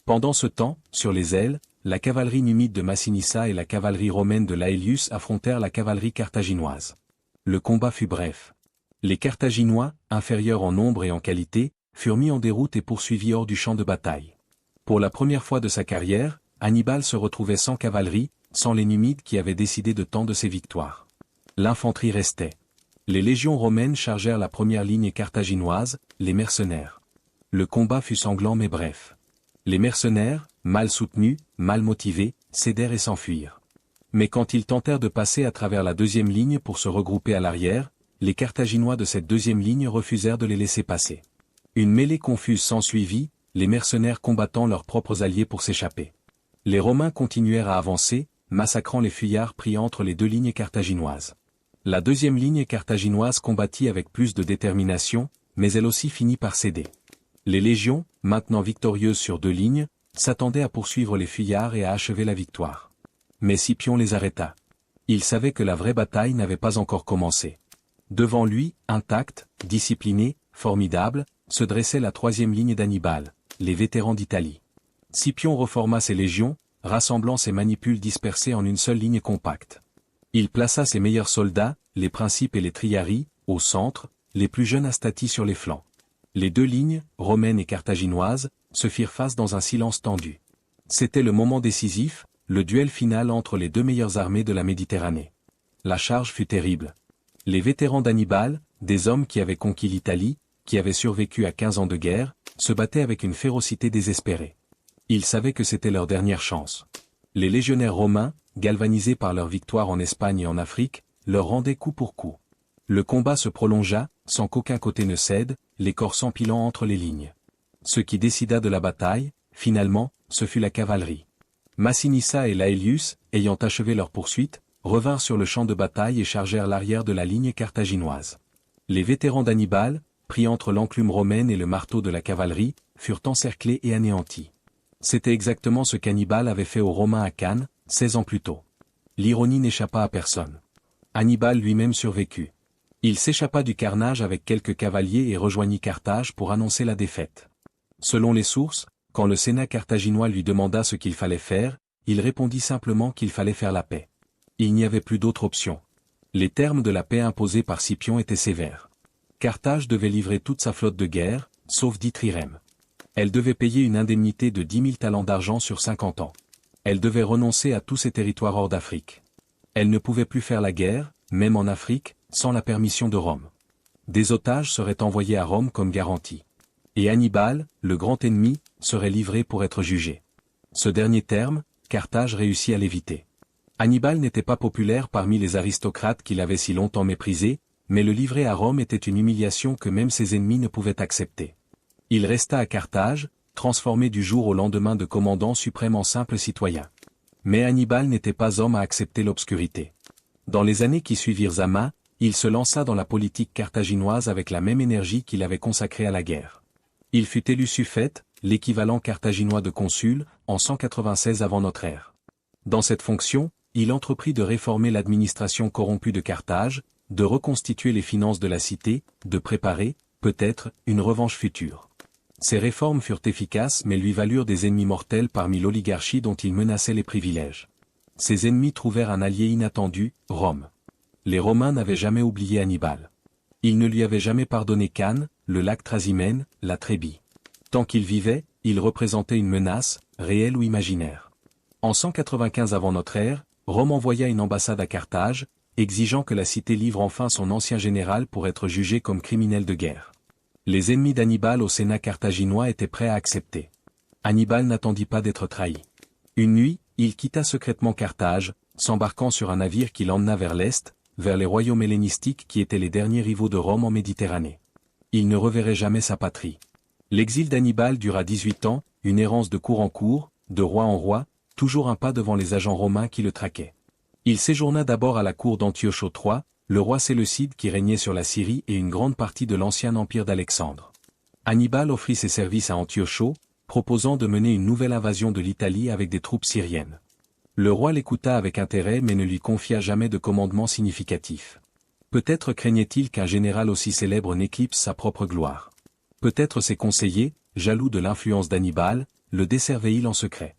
Pendant ce temps, sur les ailes, la cavalerie numide de Massinissa et la cavalerie romaine de Laelius affrontèrent la cavalerie carthaginoise. Le combat fut bref. Les Carthaginois, inférieurs en nombre et en qualité, furent mis en déroute et poursuivis hors du champ de bataille. Pour la première fois de sa carrière, Hannibal se retrouvait sans cavalerie, sans les Numides qui avaient décidé de tant de ses victoires. L'infanterie restait. Les légions romaines chargèrent la première ligne carthaginoise, les mercenaires. Le combat fut sanglant mais bref. Les mercenaires, mal soutenus, mal motivés, cédèrent et s'enfuirent. Mais quand ils tentèrent de passer à travers la deuxième ligne pour se regrouper à l'arrière, les Carthaginois de cette deuxième ligne refusèrent de les laisser passer. Une mêlée confuse s'ensuivit, les mercenaires combattant leurs propres alliés pour s'échapper. Les Romains continuèrent à avancer, massacrant les fuyards pris entre les deux lignes carthaginoises. La deuxième ligne carthaginoise combattit avec plus de détermination, mais elle aussi finit par céder. Les légions, maintenant victorieuses sur deux lignes, s'attendaient à poursuivre les fuyards et à achever la victoire. Mais Scipion les arrêta. Il savait que la vraie bataille n'avait pas encore commencé. Devant lui, intact, discipliné, formidable, se dressait la troisième ligne d'Hannibal, les vétérans d'Italie. Scipion reforma ses légions, rassemblant ses manipules dispersées en une seule ligne compacte. Il plaça ses meilleurs soldats, les principes et les triarii, au centre, les plus jeunes Astati sur les flancs. Les deux lignes, romaines et carthaginoises, se firent face dans un silence tendu. C'était le moment décisif, le duel final entre les deux meilleures armées de la Méditerranée. La charge fut terrible. Les vétérans d'Hannibal, des hommes qui avaient conquis l'Italie, qui avaient survécu à 15 ans de guerre, se battaient avec une férocité désespérée. Ils savaient que c'était leur dernière chance. Les légionnaires romains, galvanisés par leur victoire en Espagne et en Afrique, leur rendaient coup pour coup. Le combat se prolongea, sans qu'aucun côté ne cède, les corps s'empilant entre les lignes. Ce qui décida de la bataille, finalement, ce fut la cavalerie. Massinissa et Laelius, ayant achevé leur poursuite, revinrent sur le champ de bataille et chargèrent l'arrière de la ligne carthaginoise. Les vétérans d'Hannibal, pris entre l'enclume romaine et le marteau de la cavalerie, furent encerclés et anéantis. C'était exactement ce qu'Hannibal avait fait aux Romains à Cannes, 16 ans plus tôt. L'ironie n'échappa à personne. Hannibal lui-même survécut. Il s'échappa du carnage avec quelques cavaliers et rejoignit Carthage pour annoncer la défaite. Selon les sources, quand le Sénat carthaginois lui demanda ce qu'il fallait faire, il répondit simplement qu'il fallait faire la paix. Il n'y avait plus d'autre option. Les termes de la paix imposés par Scipion étaient sévères. Carthage devait livrer toute sa flotte de guerre, sauf 10 trirèmes. Elle devait payer une indemnité de 10 000 talents d'argent sur 50 ans. Elle devait renoncer à tous ses territoires hors d'Afrique. Elle ne pouvait plus faire la guerre, même en Afrique, sans la permission de Rome. Des otages seraient envoyés à Rome comme garantie. Et Hannibal, le grand ennemi, serait livré pour être jugé. Ce dernier terme, Carthage réussit à l'éviter. Hannibal n'était pas populaire parmi les aristocrates qu'il avait si longtemps méprisés, mais le livrer à Rome était une humiliation que même ses ennemis ne pouvaient accepter. Il resta à Carthage, transformé du jour au lendemain de commandant suprême en simple citoyen. Mais Hannibal n'était pas homme à accepter l'obscurité. Dans les années qui suivirent Zama, il se lança dans la politique carthaginoise avec la même énergie qu'il avait consacrée à la guerre. Il fut élu suffète, l'équivalent carthaginois de consul, en 196 avant notre ère. Dans cette fonction, il entreprit de réformer l'administration corrompue de Carthage, de reconstituer les finances de la cité, de préparer, peut-être, une revanche future. Ces réformes furent efficaces mais lui valurent des ennemis mortels parmi l'oligarchie dont il menaçait les privilèges. Ses ennemis trouvèrent un allié inattendu, Rome. Les Romains n'avaient jamais oublié Hannibal. Ils ne lui avaient jamais pardonné Cannes, le lac Trasimène, la Trébie. Tant qu'il vivait, il représentait une menace, réelle ou imaginaire. En 195 avant notre ère, Rome envoya une ambassade à Carthage, exigeant que la cité livre enfin son ancien général pour être jugé comme criminel de guerre. Les ennemis d'Hannibal au Sénat carthaginois étaient prêts à accepter. Hannibal n'attendit pas d'être trahi. Une nuit, il quitta secrètement Carthage, s'embarquant sur un navire qui l'emmena vers l'est, vers les royaumes hellénistiques qui étaient les derniers rivaux de Rome en Méditerranée. Il ne reverrait jamais sa patrie. L'exil d'Hannibal dura 18 ans, une errance de cour en cour, de roi en roi, toujours un pas devant les agents romains qui le traquaient. Il séjourna d'abord à la cour d'Antioche III, le roi séleucide qui régnait sur la Syrie et une grande partie de l'ancien empire d'Alexandre. Hannibal offrit ses services à Antioche, proposant de mener une nouvelle invasion de l'Italie avec des troupes syriennes. Le roi l'écouta avec intérêt mais ne lui confia jamais de commandement significatif. Peut-être craignait-il qu'un général aussi célèbre n'éclipse sa propre gloire. Peut-être ses conseillers, jaloux de l'influence d'Hannibal, le desservaient-ils en secret.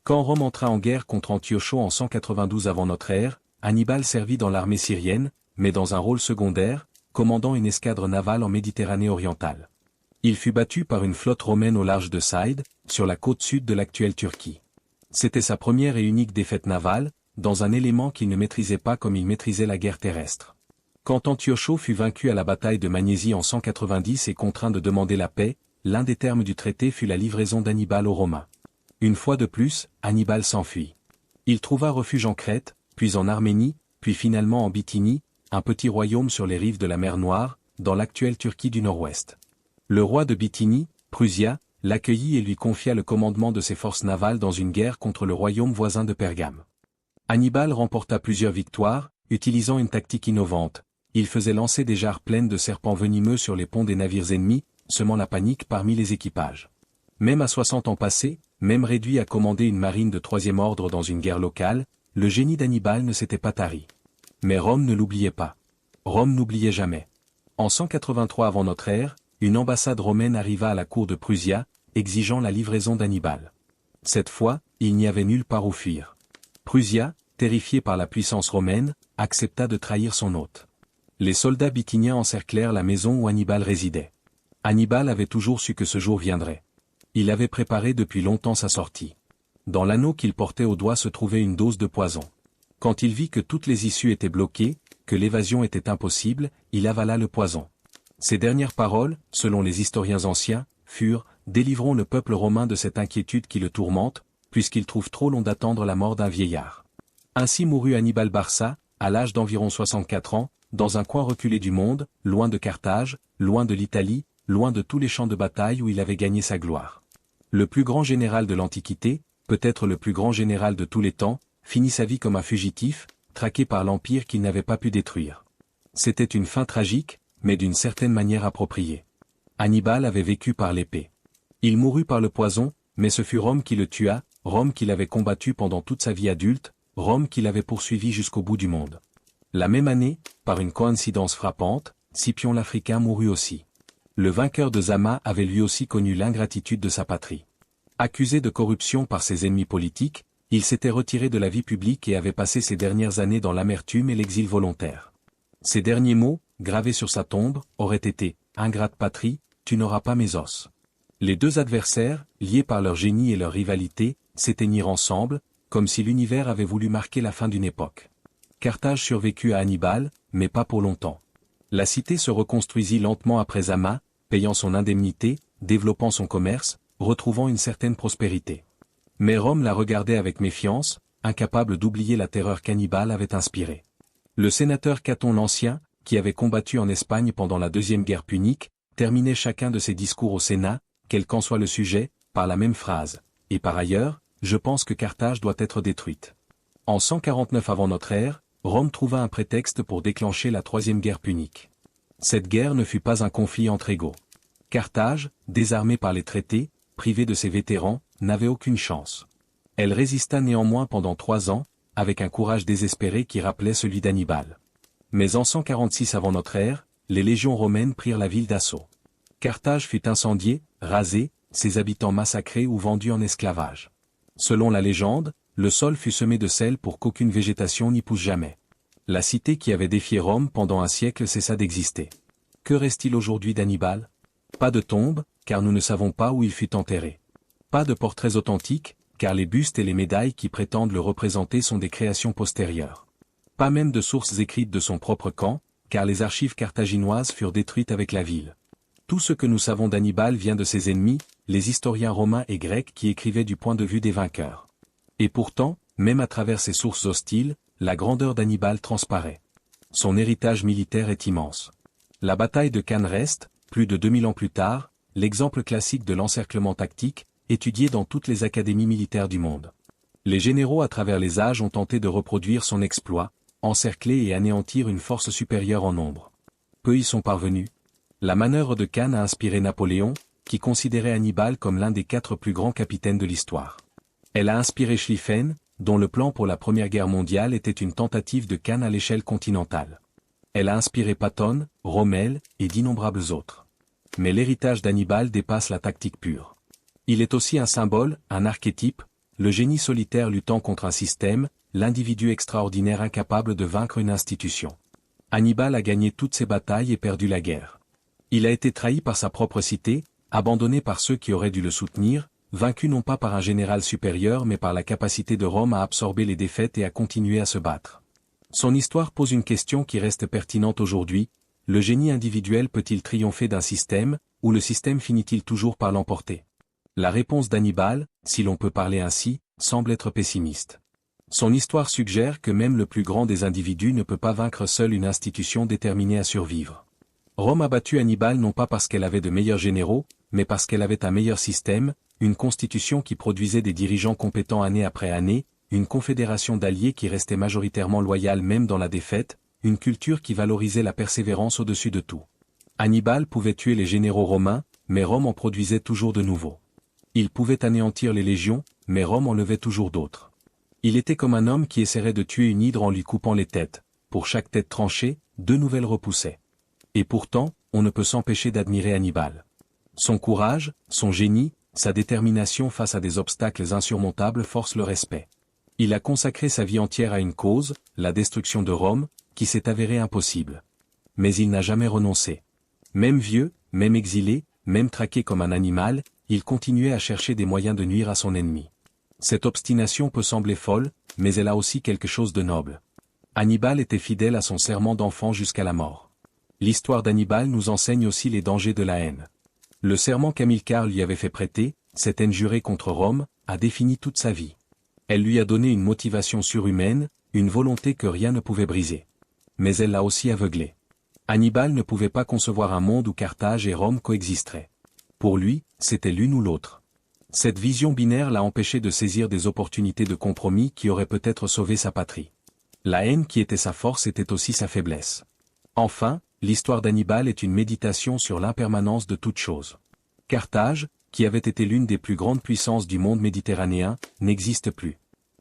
Quand Rome entra en guerre contre Antioche en 192 avant notre ère, Hannibal servit dans l'armée syrienne, mais dans un rôle secondaire, commandant une escadre navale en Méditerranée orientale. Il fut battu par une flotte romaine au large de Saïd, sur la côte sud de l'actuelle Turquie. C'était sa première et unique défaite navale, dans un élément qu'il ne maîtrisait pas comme il maîtrisait la guerre terrestre. Quand Antioche fut vaincu à la bataille de Magnésie en 190 et contraint de demander la paix, l'un des termes du traité fut la livraison d'Hannibal aux Romains. Une fois de plus, Hannibal s'enfuit. Il trouva refuge en Crète, puis en Arménie, puis finalement en Bithynie, un petit royaume sur les rives de la mer Noire, dans l'actuelle Turquie du Nord-Ouest. Le roi de Bithynie, Prusia, l'accueillit et lui confia le commandement de ses forces navales dans une guerre contre le royaume voisin de Pergame. Hannibal remporta plusieurs victoires, utilisant une tactique innovante. Il faisait lancer des jarres pleines de serpents venimeux sur les ponts des navires ennemis, semant la panique parmi les équipages. Même à 60 ans passés, même réduit à commander une marine de troisième ordre dans une guerre locale, le génie d'Hannibal ne s'était pas tari. Mais Rome ne l'oubliait pas. Rome n'oubliait jamais. En 183 avant notre ère, une ambassade romaine arriva à la cour de Prusia, exigeant la livraison d'Hannibal. Cette fois, il n'y avait nulle part où fuir. Prusia, terrifié par la puissance romaine, accepta de trahir son hôte. Les soldats bithyniens encerclèrent la maison où Hannibal résidait. Hannibal avait toujours su que ce jour viendrait. Il avait préparé depuis longtemps sa sortie. Dans l'anneau qu'il portait au doigt se trouvait une dose de poison. Quand il vit que toutes les issues étaient bloquées, que l'évasion était impossible, il avala le poison. Ses dernières paroles, selon les historiens anciens, furent « Délivrons le peuple romain de cette inquiétude qui le tourmente, puisqu'il trouve trop long d'attendre la mort d'un vieillard. » Ainsi mourut Hannibal Barca, à l'âge d'environ 64 ans, dans un coin reculé du monde, loin de Carthage, loin de l'Italie, loin de tous les champs de bataille où il avait gagné sa gloire. Le plus grand général de l'Antiquité, peut-être le plus grand général de tous les temps, finit sa vie comme un fugitif, traqué par l'Empire qu'il n'avait pas pu détruire. C'était une fin tragique, mais d'une certaine manière appropriée. Hannibal avait vécu par l'épée. Il mourut par le poison, mais ce fut Rome qui le tua, Rome qu'il avait combattu pendant toute sa vie adulte, Rome qu'il avait poursuivi jusqu'au bout du monde. La même année, par une coïncidence frappante, Scipion l'Africain mourut aussi. Le vainqueur de Zama avait lui aussi connu l'ingratitude de sa patrie. Accusé de corruption par ses ennemis politiques, il s'était retiré de la vie publique et avait passé ses dernières années dans l'amertume et l'exil volontaire. Ses derniers mots, gravés sur sa tombe, auraient été « Ingrate patrie, tu n'auras pas mes os ». Les deux adversaires, liés par leur génie et leur rivalité, s'éteignirent ensemble, comme si l'univers avait voulu marquer la fin d'une époque. Carthage survécut à Hannibal, mais pas pour longtemps. La cité se reconstruisit lentement après Zama, payant son indemnité, développant son commerce, retrouvant une certaine prospérité. Mais Rome la regardait avec méfiance, incapable d'oublier la terreur qu'Hannibal avait inspirée. Le sénateur Caton l'Ancien, qui avait combattu en Espagne pendant la Deuxième Guerre punique, terminait chacun de ses discours au Sénat, quel qu'en soit le sujet, par la même phrase. Et par ailleurs, je pense que Carthage doit être détruite. En 149 avant notre ère, Rome trouva un prétexte pour déclencher la Troisième Guerre punique. Cette guerre ne fut pas un conflit entre égaux. Carthage, désarmée par les traités, privée de ses vétérans, n'avait aucune chance. Elle résista néanmoins pendant 3 ans, avec un courage désespéré qui rappelait celui d'Hannibal. Mais en 146 avant notre ère, les légions romaines prirent la ville d'assaut. Carthage fut incendiée, rasée, ses habitants massacrés ou vendus en esclavage. Selon la légende, le sol fut semé de sel pour qu'aucune végétation n'y pousse jamais. La cité qui avait défié Rome pendant un siècle cessa d'exister. Que reste-t-il aujourd'hui d'Hannibal? Pas de tombe, car nous ne savons pas où il fut enterré. Pas de portraits authentiques, car les bustes et les médailles qui prétendent le représenter sont des créations postérieures. Pas même de sources écrites de son propre camp, car les archives carthaginoises furent détruites avec la ville. Tout ce que nous savons d'Hannibal vient de ses ennemis, les historiens romains et grecs qui écrivaient du point de vue des vainqueurs. Et pourtant, même à travers ces sources hostiles, la grandeur d'Hannibal transparaît. Son héritage militaire est immense. La bataille de Cannes reste, plus de 2000 ans plus tard, l'exemple classique de l'encerclement tactique, étudié dans toutes les académies militaires du monde. Les généraux à travers les âges ont tenté de reproduire son exploit, encercler et anéantir une force supérieure en nombre. Peu y sont parvenus. La manœuvre de Cannes a inspiré Napoléon, qui considérait Hannibal comme l'un des 4 plus grands capitaines de l'histoire. Elle a inspiré Schlieffen, dont le plan pour la Première Guerre mondiale était une tentative de Cannes à l'échelle continentale. Elle a inspiré Patton, Rommel et d'innombrables autres. Mais l'héritage d'Hannibal dépasse la tactique pure. Il est aussi un symbole, un archétype, le génie solitaire luttant contre un système, l'individu extraordinaire incapable de vaincre une institution. Hannibal a gagné toutes ses batailles et perdu la guerre. Il a été trahi par sa propre cité, abandonné par ceux qui auraient dû le soutenir, vaincu non pas par un général supérieur mais par la capacité de Rome à absorber les défaites et à continuer à se battre. Son histoire pose une question qui reste pertinente aujourd'hui, le génie individuel peut-il triompher d'un système, ou le système finit-il toujours par l'emporter? La réponse d'Hannibal, si l'on peut parler ainsi, semble être pessimiste. Son histoire suggère que même le plus grand des individus ne peut pas vaincre seul une institution déterminée à survivre. Rome a battu Hannibal non pas parce qu'elle avait de meilleurs généraux, mais parce qu'elle avait un meilleur système, une constitution qui produisait des dirigeants compétents année après année, une confédération d'alliés qui restait majoritairement loyale même dans la défaite, une culture qui valorisait la persévérance au-dessus de tout. Hannibal pouvait tuer les généraux romains, mais Rome en produisait toujours de nouveaux. Il pouvait anéantir les légions, mais Rome en levait toujours d'autres. Il était comme un homme qui essaierait de tuer une hydre en lui coupant les têtes. Pour chaque tête tranchée, 2 nouvelles repoussaient. Et pourtant, on ne peut s'empêcher d'admirer Hannibal. Son courage, son génie, sa détermination face à des obstacles insurmontables forcent le respect. Il a consacré sa vie entière à une cause, la destruction de Rome, qui s'est avérée impossible. Mais il n'a jamais renoncé. Même vieux, même exilé, même traqué comme un animal, il continuait à chercher des moyens de nuire à son ennemi. Cette obstination peut sembler folle, mais elle a aussi quelque chose de noble. Hannibal était fidèle à son serment d'enfant jusqu'à la mort. L'histoire d'Hannibal nous enseigne aussi les dangers de la haine. Le serment qu'Hamilcar lui avait fait prêter, cette haine jurée contre Rome, a défini toute sa vie. Elle lui a donné une motivation surhumaine, une volonté que rien ne pouvait briser. Mais elle l'a aussi aveuglé. Hannibal ne pouvait pas concevoir un monde où Carthage et Rome coexisteraient. Pour lui, c'était l'une ou l'autre. Cette vision binaire l'a empêché de saisir des opportunités de compromis qui auraient peut-être sauvé sa patrie. La haine qui était sa force était aussi sa faiblesse. Enfin, l'histoire d'Hannibal est une méditation sur l'impermanence de toute chose. Carthage, qui avait été l'une des plus grandes puissances du monde méditerranéen, n'existe plus.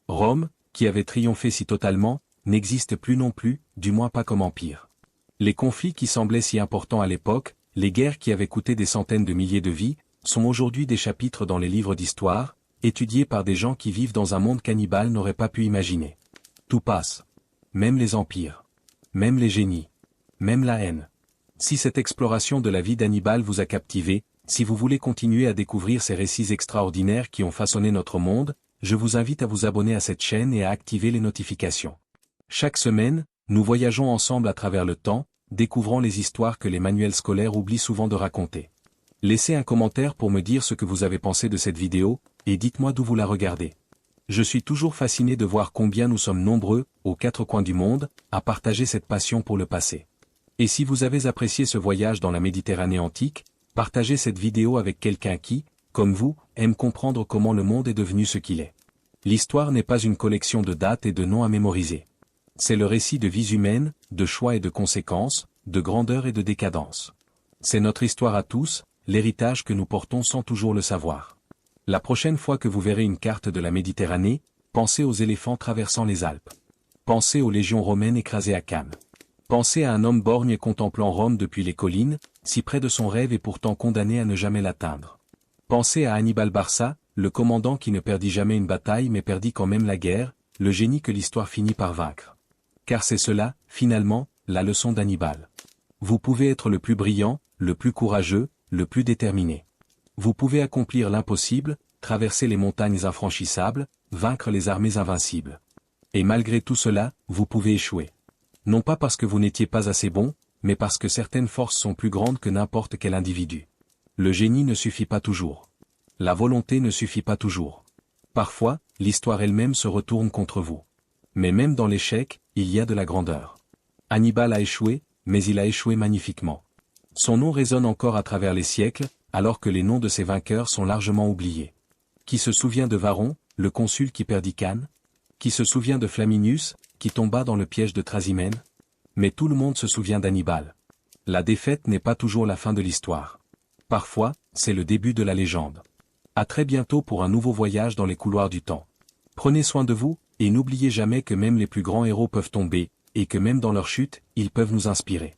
Rome, qui avait triomphé si totalement, n'existe plus non plus, du moins pas comme empire. Les conflits qui semblaient si importants à l'époque, les guerres qui avaient coûté des centaines de milliers de vies, sont aujourd'hui des chapitres dans les livres d'histoire, étudiés par des gens qui vivent dans un monde qu'Hannibal n'aurait pas pu imaginer. Tout passe. Même les empires. Même les génies. Même la haine. Si cette exploration de la vie d'Hannibal vous a captivé, si vous voulez continuer à découvrir ces récits extraordinaires qui ont façonné notre monde, je vous invite à vous abonner à cette chaîne et à activer les notifications. Chaque semaine, nous voyageons ensemble à travers le temps, découvrant les histoires que les manuels scolaires oublient souvent de raconter. Laissez un commentaire pour me dire ce que vous avez pensé de cette vidéo, et dites-moi d'où vous la regardez. Je suis toujours fasciné de voir combien nous sommes nombreux, aux 4 coins du monde, à partager cette passion pour le passé. Et si vous avez apprécié ce voyage dans la Méditerranée antique, partagez cette vidéo avec quelqu'un qui, comme vous, aime comprendre comment le monde est devenu ce qu'il est. L'histoire n'est pas une collection de dates et de noms à mémoriser. C'est le récit de vies humaines, de choix et de conséquences, de grandeur et de décadence. C'est notre histoire à tous, l'héritage que nous portons sans toujours le savoir. La prochaine fois que vous verrez une carte de la Méditerranée, pensez aux éléphants traversant les Alpes. Pensez aux légions romaines écrasées à Cannes. Pensez à un homme borgne contemplant Rome depuis les collines, si près de son rêve et pourtant condamné à ne jamais l'atteindre. Pensez à Hannibal Barca, le commandant qui ne perdit jamais une bataille mais perdit quand même la guerre, le génie que l'histoire finit par vaincre. Car c'est cela, finalement, la leçon d'Hannibal. Vous pouvez être le plus brillant, le plus courageux, le plus déterminé. Vous pouvez accomplir l'impossible, traverser les montagnes infranchissables, vaincre les armées invincibles. Et malgré tout cela, vous pouvez échouer. Non pas parce que vous n'étiez pas assez bon, mais parce que certaines forces sont plus grandes que n'importe quel individu. Le génie ne suffit pas toujours. La volonté ne suffit pas toujours. Parfois, l'histoire elle-même se retourne contre vous. Mais même dans l'échec, il y a de la grandeur. Hannibal a échoué, mais il a échoué magnifiquement. Son nom résonne encore à travers les siècles, alors que les noms de ses vainqueurs sont largement oubliés. Qui se souvient de Varron, le consul qui perdit Cannes? Qui se souvient de Flaminius, qui tomba dans le piège de Trasimène? Mais tout le monde se souvient d'Hannibal. La défaite n'est pas toujours la fin de l'histoire. Parfois, c'est le début de la légende. À très bientôt pour un nouveau voyage dans les couloirs du temps. Prenez soin de vous, et n'oubliez jamais que même les plus grands héros peuvent tomber, et que même dans leur chute, ils peuvent nous inspirer.